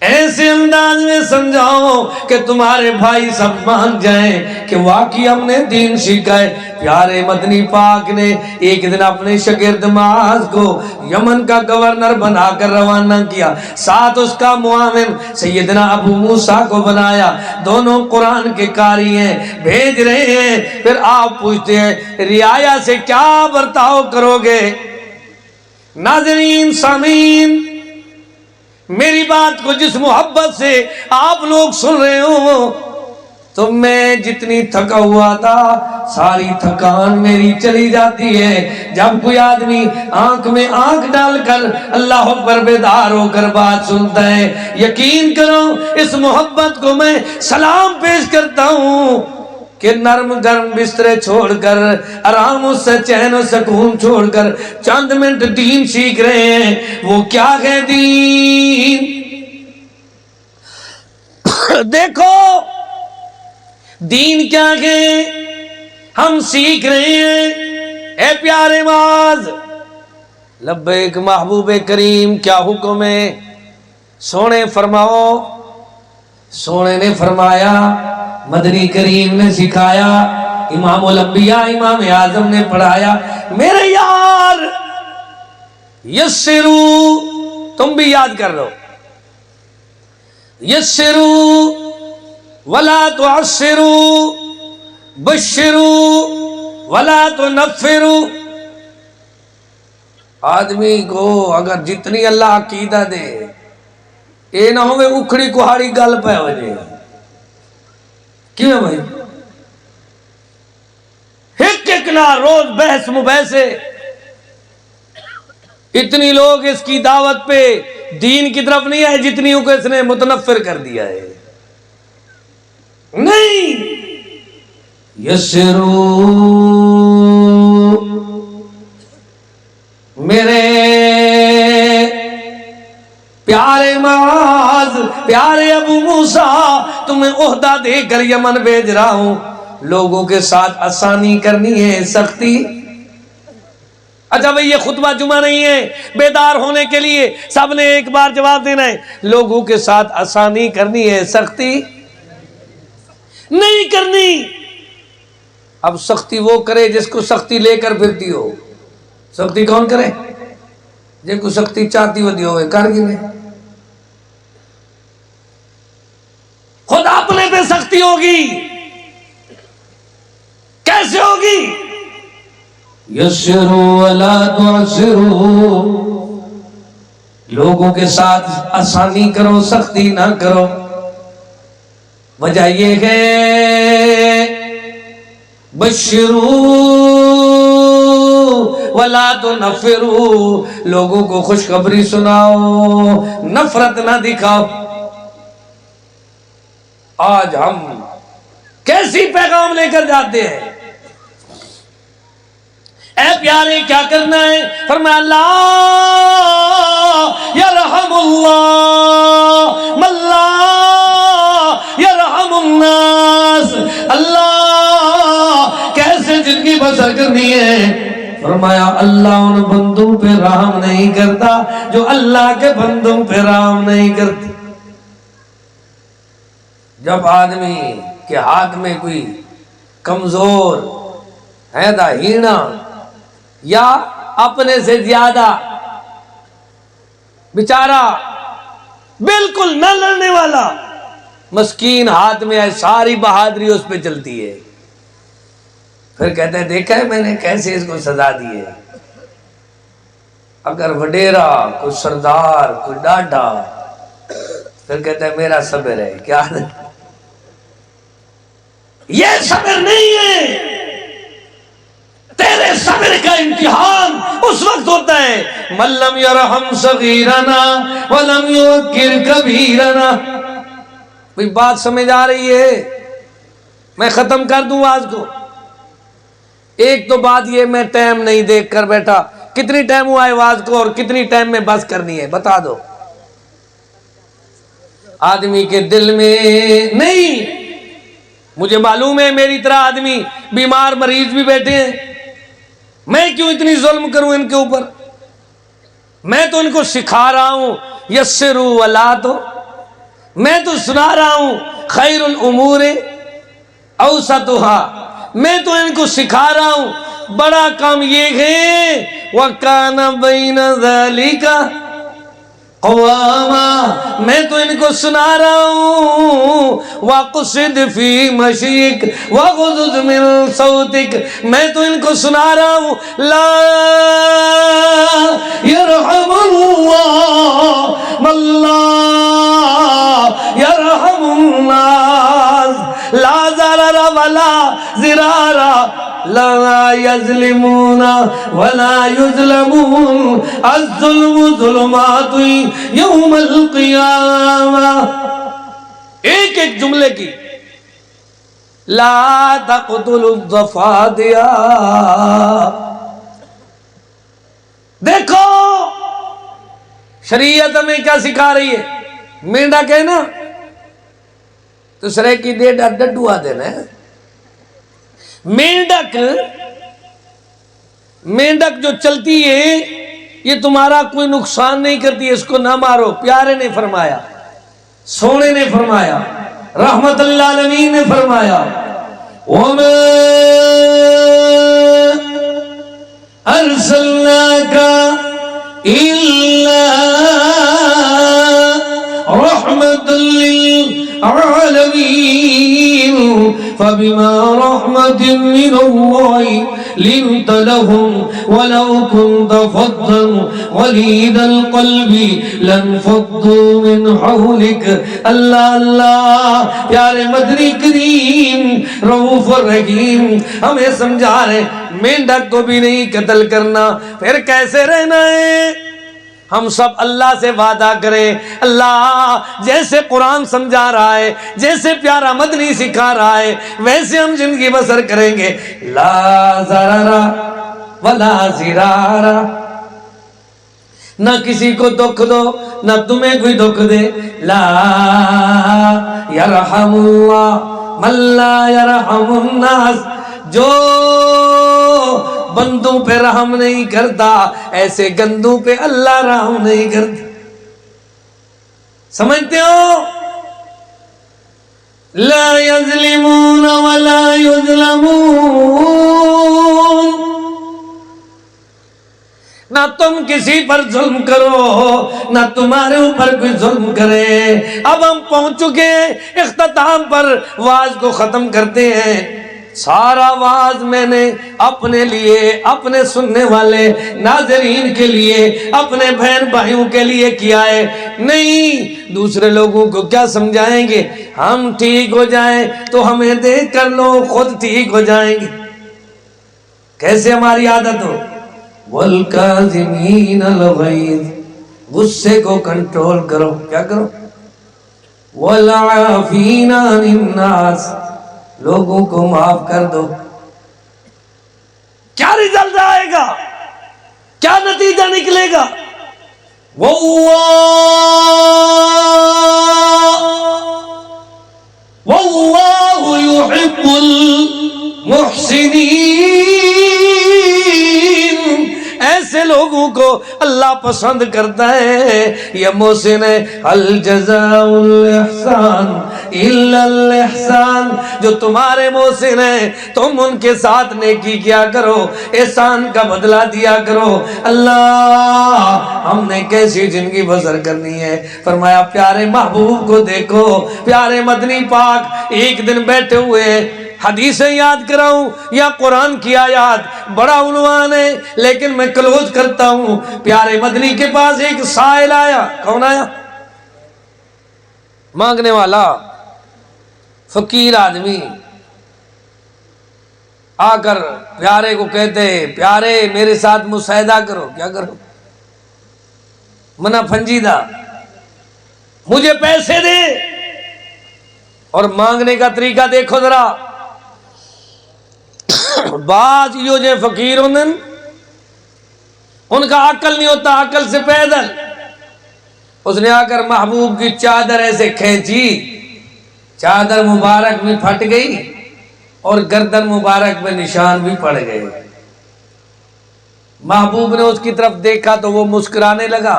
ایسے انداز میں سمجھاؤ کہ تمہارے بھائی سب مان جائیں کہ واقعی ہم نے دین سیکھا ہے۔ پیارے مدنی پاک نے ایک دن اپنے شاگرد معاذ کو یمن کا گورنر بنا کر روانہ کیا، ساتھ اس کا معاون سیدنا ابو موسیٰ کو بنایا، دونوں قرآن کے قاری ہیں، بھیج رہے ہیں۔ پھر آپ پوچھتے ہیں رعایا سے کیا برتاؤ کرو گے؟ ناظرین سامعین، میری بات کو جس محبت سے آپ لوگ سن رہے ہو، تو میں جتنی تھکا ہوا تھا ساری تھکان میری چلی جاتی ہے جب کوئی آدمی آنکھ میں آنکھ ڈال کر اللہ اکبر بیدار ہو کر بات سنتا ہے۔ یقین کرو اس محبت کو میں سلام پیش کرتا ہوں کہ نرم گرم بسترے چھوڑ کر، آرام و چین و سکون چھوڑ کر چند منٹ دین سیکھ رہے ہیں۔ وہ کیا ہے دین؟ دیکھو دین کیا ہے ہم سیکھ رہے ہیں۔ اے پیارے معاذ، لبیک محبوب کریم، کیا حکم ہے؟ سونے فرماؤ۔ سونے نے فرمایا، مدنی کریم نے سکھایا، امام الانبیاء امام اعظم نے پڑھایا، میرے یار یسرو، تم بھی یاد کر لو، یسرو ولا تعسرو، بشرو ولا تنفرو۔ آدمی کو اگر جتنی اللہ عقیدہ دے، اے نہ ہوئے اکھڑی کہاڑی گل پہ ہو جائے۔ کیوں ہے بھائی؟ دیکھنا روز بحث مبحثے، اتنی لوگ اس کی دعوت پہ دین کی طرف نہیں آئے جتنی کو اس نے متنفر کر دیا ہے. نہیں، یسرو میرے پیارے معاذ، پیارے ابو موسیٰ، تمہیں عہدہ دے کر یمن بھیج رہا ہوں، لوگوں کے ساتھ آسانی کرنی ہے، سختی. اچھا بھئی، یہ خطبہ جمعہ نہیں ہے بیدار ہونے کے لیے سب نے ایک بار جواب دینا ہے. لوگوں کے ساتھ آسانی کرنی ہے، سختی نہیں کرنی. اب سختی وہ کرے جس کو سختی لے کر پھرتی ہو. سختی کون کرے؟ جن کو سختی چاہتی ہوتی ہوئے کر گنے. خود اپنے پہ سختی ہوگی، کیسے ہوگی؟ یسرو ولا تعسرو، لوگوں کے ساتھ آسانی کرو، سختی نہ کرو. وجہ یہ ہے بشرو ولا تنفرو، لوگوں کو خوشخبری سناؤ، نفرت نہ دکھاؤ. آج ہم کیسی پیغام لے کر جاتے ہیں؟ اے پیارے کیا کرنا ہے؟ فرمایا اللہ یرحم اللہ من لا یرحم الناس. اللہ کیسے جن کی بسر کرنی ہے؟ فرمایا اللہ ان بندوں پہ رحم نہیں کرتا جو اللہ کے بندوں پہ رحم نہیں کرتے. جب آدمی کے ہاتھ میں کوئی کمزور ہے داہینا یا اپنے سے زیادہ بیچارہ بالکل نہ لڑنے والا مسکین ہاتھ میں آئے، ساری بہادری اس پہ چلتی ہے. پھر کہتے ہیں دیکھا ہے میں نے کیسے اس کو سزا دی ہے. اگر وڈیرا کوئی سردار کوئی ڈاڈا، پھر کہتا ہے میرا صبر ہے. کیا یہ صبر نہیں ہے. تیرے صبر کا امتحان اس وقت ہوتا ہے من لم یرحم صغیرنا ولم یوقر کبیرنا. کوئی بات سمجھ آ رہی ہے؟ میں ختم کر دوں آج کو. ایک تو بات یہ، میں ٹائم نہیں دیکھ کر بیٹھا. کتنی ٹائم ہوا ہے آواز کو اور کتنی ٹائم میں بس کرنی ہے بتا دو. آدمی کے دل میں نہیں، مجھے معلوم ہے میری طرح آدمی بیمار مریض بھی بیٹھے ہیں. میں کیوں اتنی ظلم کروں ان کے اوپر؟ میں تو ان کو سکھا رہا ہوں یسرو ولا تو، میں تو سنا رہا ہوں خیر الامور اوسطها. میں تو ان کو سکھا رہا ہوں بڑا کام یہ ہے وَكَانَ بَيْنَ ذَلِكَ قواما. میں تو ان کو سنا رہا ہوں وَقُصِدْ فِي مَشِيكَ وَغُضُضْ مِن صَوْتِكَ. میں تو ان کو سنا رہا ہوں لا يرحم اللہ من لا يرحم الناس لا ضرر ولا ضرار لا یظلمون ولا یظلمون الظلم ظلمات یوم القیامہ. ایک ایک جملے کی لا تقتلوا الضفادع. دیکھو شریعت ہمیں کیا سکھا رہی ہے؟ مینڈا کہنا تو سرے کی دے ڈڈوا دینا ہے. مینڈک جو چلتی ہے یہ تمہارا کوئی نقصان نہیں کرتی، اس کو نہ مارو. پیارے نے فرمایا، سونے نے فرمایا، رحمت اللہ العالمین نے فرمایا وَمَا أَرْسَلْنَاكَ إِلَّا رَحْمَةً لِلْعَالَمِينَ.
فبما رحمة من الله لنت لهم ولو كنت فظا غليظ القلب لانفضوا من حولك. اللہ اللہ پیارے مدنی کریم رؤوف الرحیم ہمیں سمجھا رہے مینڈک کو بھی نہیں قتل کرنا، پھر کیسے رہنا ہے؟ ہم سب اللہ سے وعدہ کریں، اللہ جیسے قرآن سمجھا رہا ہے، جیسے پیارا مدنی سکھا رہا ہے، ویسے ہم زندگی بسر کریں گے. لا ضرر ولا ضرار، نہ کسی کو دکھ دو نہ تمہیں کوئی دکھ دے. لا یرحم اللہ من لا یرحم الناس، جو بندوں پہ رحم نہیں کرتا ایسے گندوں پہ اللہ رحم نہیں کرتا. سمجھتے ہو؟ لا یظلمون ولا یظلمون، نہ تم کسی پر ظلم کرو نہ تمہارے اوپر کوئی ظلم کرے. اب ہم پہنچ چکے اختتام پر، واز کو ختم کرتے ہیں. سارا واز میں نے اپنے لیے، اپنے سننے والے ناظرین کے لیے، اپنے بہن بھائیوں کے لیے کیا ہے. نہیں دوسرے لوگوں کو کیا سمجھائیں گے؟ ہم ٹھیک ہو جائیں تو ہمیں دیکھ کر لوگ خود ٹھیک ہو جائیں گے. کیسے ہماری عادت ہو؟ وَالْكَاظِمِينَ الْغَيْظَ، غصے کو کنٹرول کرو. کیا کرو؟ وَالْعَافِينَ عَنِ النَّاسِ، لوگوں کو معاف کر دو. کیا رزلٹ آئے گا؟ کیا نتیجہ نکلے گا؟ وَاللَّهُ يُحِبُّ الْمُحْسِنِينَ، ایسے لوگوں کو اللہ پسند کرتا ہے. یہ محسن ہے. هل جزاء الإحسان إلا الإحسان، جو تمہارے محسن ہیں تم ان کے ساتھ نیکی کیا کرو، احسان کا بدلہ دیا کرو. اللہ ہم نے کیسی زندگی بسر کرنی ہے؟ فرمایا پیارے محبوب کو دیکھو. پیارے مدنی پاک ایک دن بیٹھے ہوئے ہیں، حدیثیں یاد کراؤں یا قرآن کی آیات، بڑا عنوان ہے لیکن میں کلوز کرتا ہوں. پیارے مدنی کے پاس ایک سائل آیا. کون آیا؟ مانگنے والا فقیر آدمی آ کر پیارے کو کہتے ہیں پیارے میرے ساتھ مساعدہ کرو. کیا کرو؟ منہ پھنجیدہ، مجھے پیسے دے. اور مانگنے کا طریقہ دیکھو ذرا. بعض یہ جو فقیر ہوندے ان کا عقل نہیں ہوتا، عقل سے پیدل. اس نے آ کر محبوب کی چادر ایسے کھینچی، چادر مبارک بھی پھٹ گئی اور گردن مبارک میں نشان بھی پڑ گئے. محبوب نے اس کی طرف دیکھا تو وہ مسکرانے لگا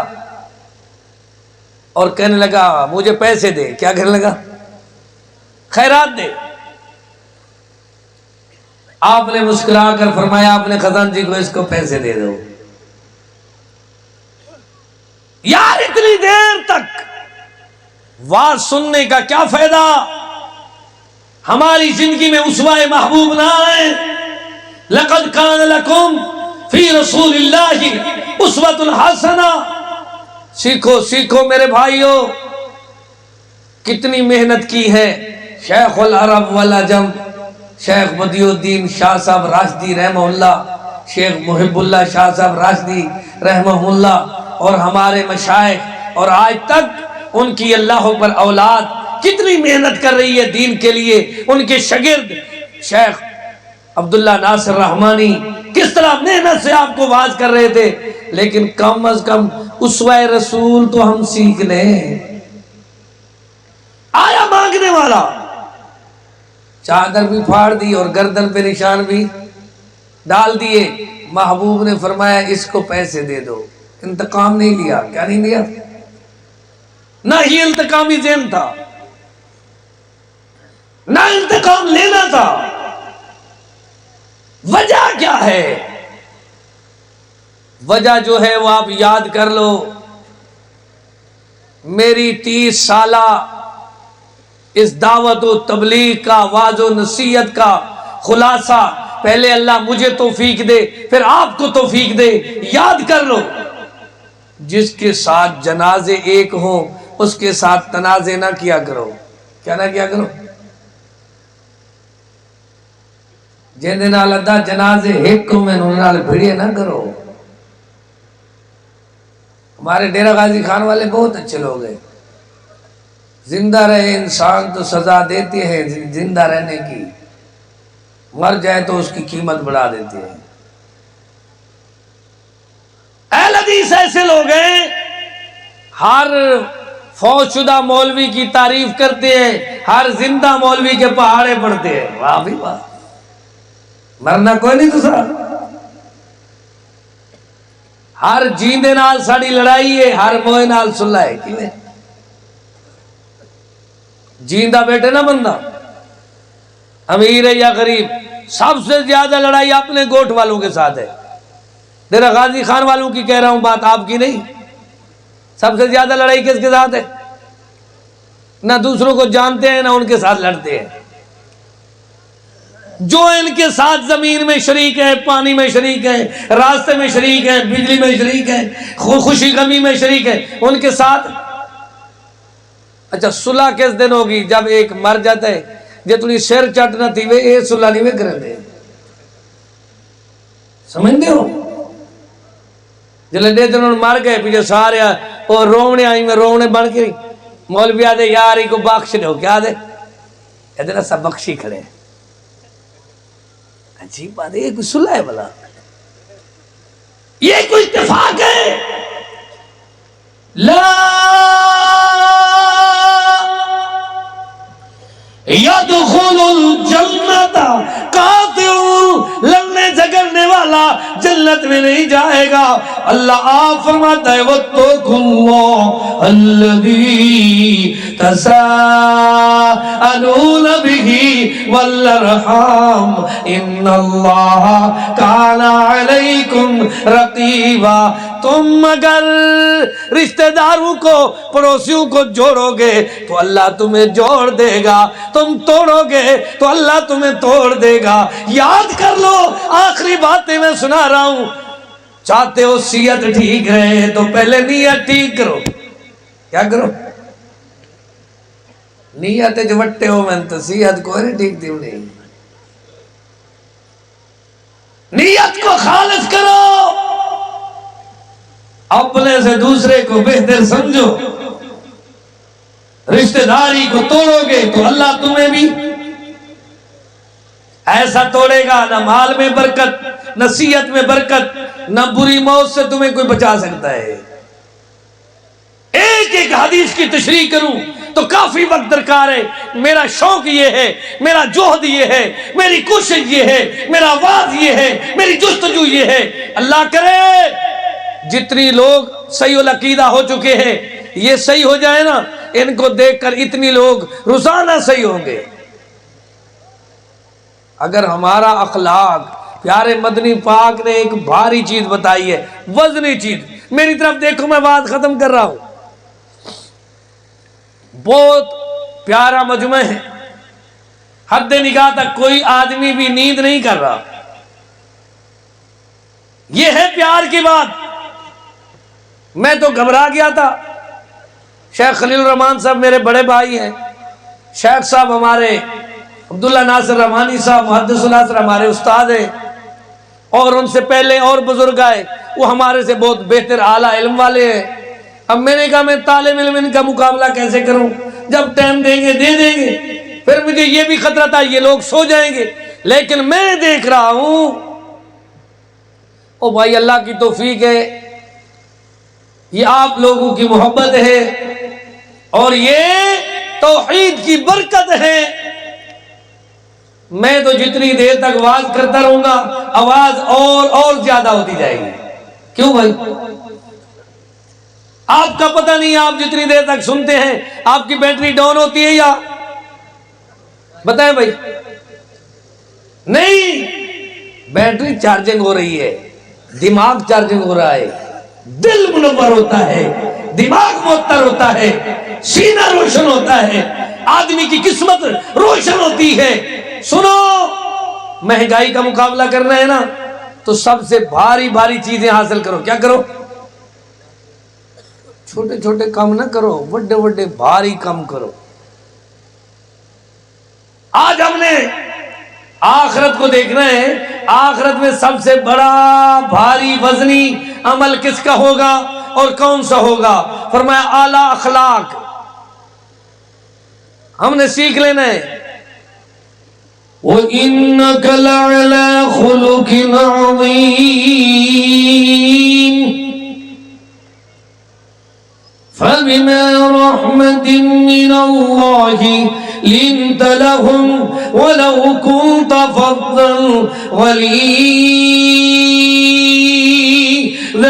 اور کہنے لگا مجھے پیسے دے. کیا کہنے لگا؟ خیرات دے. آپ نے مسکرا کر فرمایا اپنے خزانچی کو اس کو پیسے دے دو. یار اتنی دیر تک واز سننے کا کیا فائدہ؟ ہماری زندگی میں اسوہ محبوب نہ آئے. لقد کان لکم فی رسول اللہ اسوۃ حسنہ. سیکھو سیکھو میرے بھائیو، کتنی محنت کی ہے شیخ العرب والعجم شیخ بدیع الدین شاہ صاحب راشدی رحمہ اللہ، شیخ محب اللہ شاہ صاحب راشدی رحمہ اللہ اور ہمارے مشائخ، اور آج تک ان کی اللہ پر اولاد کتنی محنت کر رہی ہے دین کے لیے. ان کے شاگرد شیخ عبداللہ ناصر رحمانی کس طرح محنت سے آپ کو واعظ کر رہے تھے. لیکن کم از کم اسوہ رسول تو ہم سیکھ لیں. آیا مانگنے والا، چادر بھی پھاڑ دی اور گردن پہ نشان بھی ڈال دیے. محبوب نے فرمایا اس کو پیسے دے دو. انتقام نہیں لیا. کیا نہیں لیا؟ نہ ہی انتقامی ذہن تھا، نہ انتقام لینا تھا. وجہ کیا ہے؟ وجہ جو ہے وہ آپ یاد کر لو. میری 30 سالہ اس دعوت و تبلیغ کا، واعظ و نصیحت کا خلاصہ پہلے اللہ مجھے توفیق دے، پھر آپ کو توفیق دے۔ یاد کر لو، جس کے ساتھ جنازے ایک ہوں اس کے ساتھ تنازع نہ کیا کرو۔ کیا نہ کیا کرو؟ جن نال ادا جنازے ایک میں نال بھیڑے نہ کرو۔ ہمارے ڈیرہ غازی خان والے بہت اچھے لوگ ہیں، زندہ رہے انسان تو سزا دیتے ہیں زندہ رہنے کی، مر جائے تو اس کی قیمت بڑھا دیتے ہیں۔ اہل حدیث ایسے لوگ ہیں ہر فوت شدہ مولوی کی تعریف کرتے ہیں، ہر زندہ مولوی کے پہاڑے پڑھتے ہیں۔ واہ بھی واہ، مرنا کوئی نہیں دوسرا۔ ہر جیندے نال ساڑی لڑائی ہے، ہر موئے نال صلح ہے۔ کیوں ہے؟ جیندہ بیٹھے نا بندہ، امیر ہے یا غریب، سب سے زیادہ لڑائی اپنے گوٹھ والوں کے ساتھ ہے۔ ڈیرہ غازی خان والوں کی کہہ رہا ہوں، بات آپ کی نہیں۔ سب سے زیادہ لڑائی کس کے ساتھ ہے؟ نہ دوسروں کو جانتے ہیں نہ ان کے ساتھ لڑتے ہیں۔ جو ان کے ساتھ زمین میں شریک ہے، پانی میں شریک ہے، راستے میں شریک ہے، بجلی میں شریک ہے، خوشی غمی میں شریک ہے، ان کے ساتھ۔ اچھا صلح کس دن ہوگی؟ جب ایک مر جاتا ہے، جتنی سر چٹ نہ تھی وہ یہ صلح نہیں کریں دے، سمجھتے ہو؟ جلدے دن مر گئے پیچھے سارے اور رونے آئی میں رونے بن کے مولوی آدھے یار ہی کو بخش دو، کیا دے ادھر سب بخشی کھڑے ہیں۔ عجیب بات ہے، یہ کوئی صلح ہے بلا؟ یہ کوئی اتفاق ہے؟ لا يدخل الجنت قاطع، لڑنے جھگڑنے والا جنت میں نہیں جائے گا۔ اللہ آپ فرماتا ہے واتقوا اللہ الذی تساءلون به والارحام ان اللہ کان علیکم رقیبا۔ تم اگر رشتہ داروں کو، پڑوسیوں کو جوڑو گے تو اللہ تمہیں جوڑ دے گا، تم توڑو گے تو اللہ تمہیں توڑ دے گا۔ یاد کر لو، آخری باتیں میں سنا رہا ہوں۔ چاہتے ہو سیت ٹھیک رہے تو پہلے نیت ٹھیک کرو۔ کیا کرو؟ نیت جو وٹے ہو میں تو سیت کو نہیں ٹھیک دی نہیں۔ نیت کو خالص کرو، اپنے سے دوسرے کو بہتر سمجھو۔ رشتہ داری کو توڑو گے تو اللہ تمہیں بھی ایسا توڑے گا، نہ مال میں برکت، نہ صحت میں برکت، نہ بری موت سے تمہیں کوئی بچا سکتا ہے۔ ایک ایک حدیث کی تشریح کروں تو کافی وقت درکار ہے۔ میرا شوق یہ ہے، میرا جوہد یہ ہے، میری کوشش یہ ہے، میرا آواز یہ ہے، میری جستجو یہ ہے۔ اللہ کرے جتنی لوگ صحیح العقیدہ ہو چکے ہیں یہ صحیح ہو جائے نا، ان کو دیکھ کر اتنی لوگ روزانہ صحیح ہوں گے۔ اگر ہمارا اخلاق، پیارے مدنی پاک نے ایک بھاری چیز بتائی ہے، وزنی چیز۔ میری طرف دیکھو، میں بات ختم کر رہا ہوں۔ بہت پیارا مجمع ہے، حد نگاہ تک کوئی آدمی بھی نیند نہیں کر رہا۔ یہ ہے پیار کی بات۔ میں تو گھبرا گیا تھا۔ شیخ خلیل الرحمان صاحب میرے بڑے بھائی ہیں، شیخ صاحب ہمارے عبداللہ ناصر رحمانی صاحب محدث الاسر ہمارے استاد ہیں، اور ان سے پہلے اور بزرگ آئے، وہ ہمارے سے بہت بہتر اعلیٰ علم والے ہیں۔ اب میں نے کہا میں طالب علم ان کا مقابلہ کیسے کروں؟ جب ٹائم دیں گے دے دیں گے۔ پھر مجھے یہ بھی خطرہ تھا یہ لوگ سو جائیں گے، لیکن میں دیکھ رہا ہوں او بھائی اللہ کی توفیق ہے، یہ آپ لوگوں کی محبت ہے اور یہ توحید کی برکت ہے۔ میں تو جتنی دیر تک آواز کرتا رہوں گا آواز اور زیادہ ہوتی جائے گی۔ کیوں بھائی؟ آپ کا پتہ نہیں، آپ جتنی دیر تک سنتے ہیں آپ کی بیٹری ڈاؤن ہوتی ہے یا بتائیں بھائی؟ نہیں، بیٹری چارجنگ ہو رہی ہے، دماغ چارجنگ ہو رہا ہے، دل منور ہوتا ہے، دماغ معطر ہوتا ہے، سینہ روشن ہوتا ہے، آدمی کی قسمت روشن ہوتی ہے۔ سنو، مہنگائی کا مقابلہ کرنا ہے نا تو سب سے بھاری بھاری چیزیں حاصل کرو۔ کیا کرو؟ چھوٹے چھوٹے کام نہ کرو، بڑے بڑے بھاری کام کرو۔ آج ہم نے آخرت کو دیکھنا ہے، آخرت میں سب سے بڑا بھاری وزنی عمل کس کا ہوگا اور کون سا ہوگا؟ فرمایا اعلیٰ اخلاق۔ ہم نے سیکھ لینا ہے۔ وَإِنَّكَ لَعَلَىٰ خُلُقٍ عَظِيمٍ فَبِمَا رَحْمَةٍ مِّنَ اللَّهِ لِنتَ لَهُمْ وَلَوْ كُنتَ فَظًّا غَلِيظَ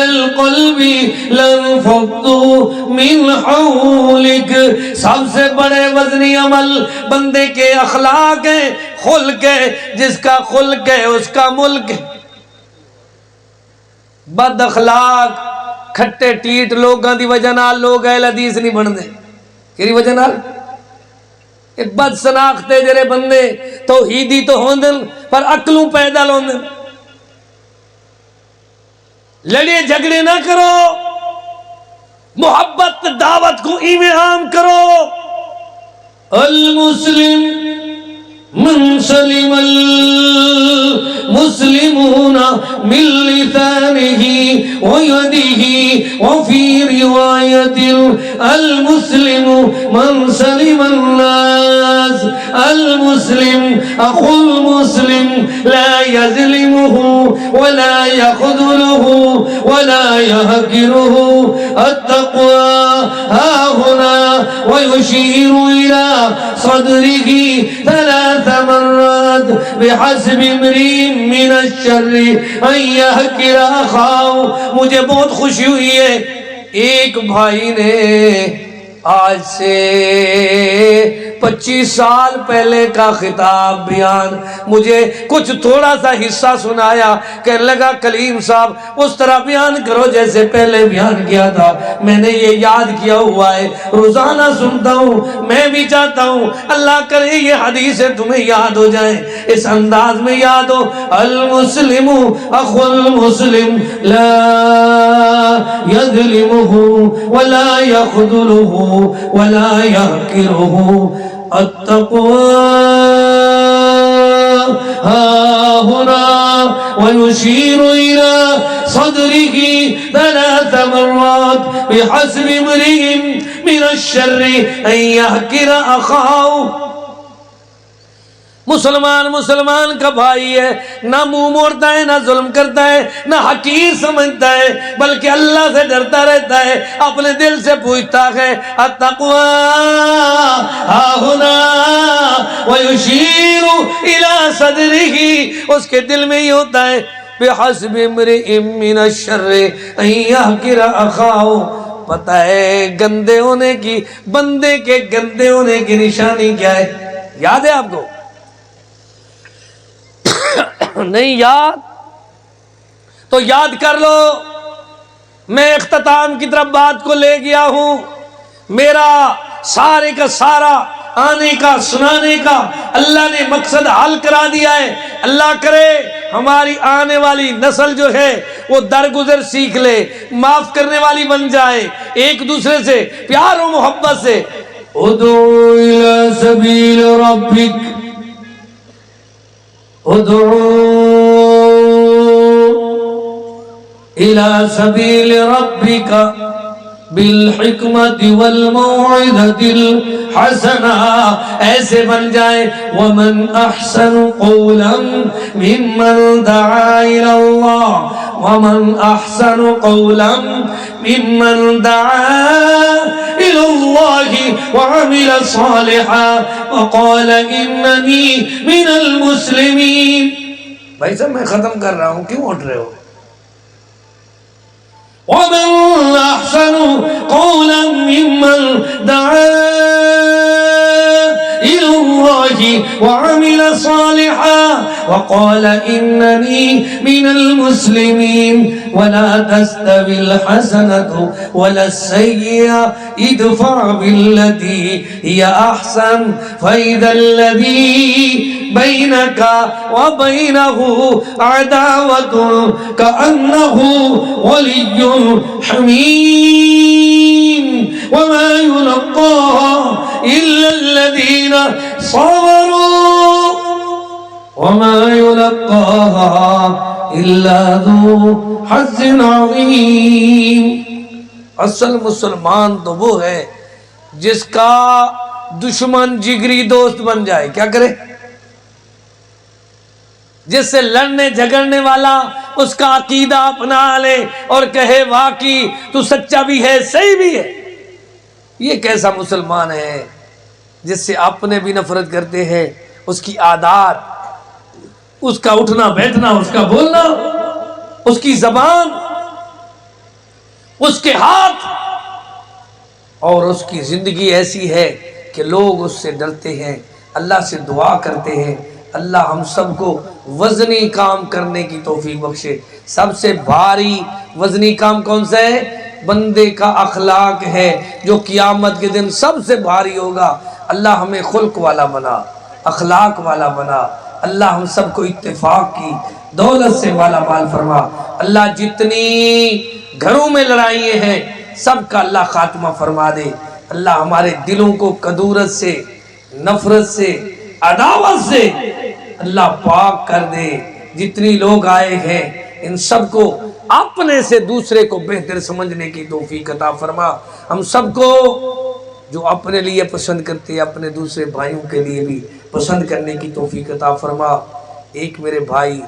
الْقَلْبِ لَانفَضُّوا مِنْ حَوْلِكَ۔ سب سے بڑے وزنی عمل بندے کے اخلاق ہیں، خلق ہے۔ جس کا خلق ہے اس کا ملک ہے۔ بد اخلاق کھٹے ٹیٹ لوگاں دی وجہ نال لوگ اہل حدیث نہیں بندے۔ کیڑی وجہ نال؟ بد شناختے جڑے بندے توحیدی تو ہوندن پر عقلوں پیدل ہوندن۔ لڑے جھگڑے نہ کرو، محبت دعوت کو ایویں عام کرو۔ المسلم من سلم المسلمون من لسانه ويده وفي رواية المسلم من سلم الناس المسلم أخو المسلم لا يظلمه ولا يخذله ولا يهجره التقوى ها هنا ويشير إلى صدره ثلاث مرات بحسب امرئ من الشر ان يهجر اخاه۔ مجھے بہت خوشی ہوئی ہے، ایک بھائی نے آج سے 25 سال پہلے کا خطاب بیان مجھے کچھ تھوڑا سا حصہ سنایا، کہنے لگا کلیم صاحب اس طرح بیان کرو جیسے پہلے بیان کیا تھا۔ میں نے یہ یاد کیا ہوا ہے، روزانہ سنتا ہوں، میں بھی چاہتا ہوں اللہ کرے یہ حدیثیں تمہیں یاد ہو جائیں، اس انداز میں یاد ہو۔ المسلم اخو المسلم لا يظلمه ولا يخذله ولا يحقره التقوى ها هنا ويشير إلى صدره 3 مرات بحسب امرئ من الشر أن يحقر أخاه۔ مسلمان کا بھائی ہے، نہ منہ موڑتا ہے، نہ ظلم کرتا ہے، نہ حقیر سمجھتا ہے، بلکہ اللہ سے ڈرتا رہتا ہے، اپنے دل سے پوچھتا ہے التقوى ها هنا ويشير الى صدره۔ اس کے دل میں ہی ہوتا ہے بحسب امرئ من الشر ان يحقر اخاه۔ پتہ ہے گندے ہونے کی، بندے کے گندے ہونے کی نشانی کیا ہے؟ یاد ہے آپ کو؟ نہیں یاد تو یاد کر لو۔ میں اختتام کی طرف بات کو لے گیا ہوں۔ میرا سارے کا سارا آنے کا سنانے کا اللہ نے مقصد حل کرا دیا ہے۔ اللہ کرے ہماری آنے والی نسل جو ہے وہ درگزر سیکھ لے، معاف کرنے والی بن جائے، ایک دوسرے سے پیار و محبت سے۔ ادعو الی سبیل ربک، ادعو الى سبیل ربک بالحکمت والموعظۃ الحسنہ، ایسے بن جائے۔ ومن احسن قولا ممن دعا الى اللہ، ومن احسن قولا ممن دعا الى اللہ وعمل صالحا وقال اننی من المسلمین۔ بھائی صاحب میں ختم کر رہا ہوں، کیوں اٹھ رہے ہو؟ ومن احسن قولا ممن دعا الى الله وعمل صالحا وقال إنني من المسلمين ولا تستوي الحسنة ولا السيئة ادفع بالتي هي أحسن فإذا الذي بينك وبينه عداوة كأنه ولي حميم وما يلقاها إلا الذين صبروا وما يلقاها إلا ذو حظ عظيم.
اصل مسلمان تو وہ ہے جس کا دشمن جگری دوست بن جائے. کیا کرے؟ جس سے لڑنے جھگڑنے والا اس کا عقیدہ اپنا لے اور کہے واقعی تو سچا بھی ہے صحیح بھی ہے. یہ کیسا مسلمان ہے جس سے اپنے بھی نفرت کرتے ہیں، اس کی عادات، اس کا اٹھنا بیٹھنا، اس کا بولنا، اس کی زبان، اس کے ہاتھ اور اس کی زندگی ایسی ہے کہ لوگ اس سے ڈرتے ہیں، اللہ سے دعا کرتے ہیں اللہ ہم سب کو وزنی کام کرنے کی توفیق بخشے. سب سے بھاری وزنی کام کون سا ہے؟ بندے کا اخلاق ہے جو قیامت کے دن سب سے بھاری ہوگا. اللہ ہمیں خلق والا بنا، اخلاق والا بنا. اللہ ہم سب کو اتفاق کی دولت سے مالا مال فرما. اللہ جتنی گھروں میں لڑائیاں ہیں سب کا اللہ خاتمہ فرما دے. اللہ ہمارے دلوں کو کدورت سے، نفرت سے، عداوت سے اللہ پاک کر دے. جتنی لوگ آئے ہیں ان سب کو اپنے سے دوسرے کو بہتر سمجھنے کی توفیق عطا فرما. ہم سب کو جو اپنے لیے پسند کرتے ہیں اپنے دوسرے بھائیوں کے لیے بھی پسند کرنے کی توفیق عطا فرما. ایک میرے بھائی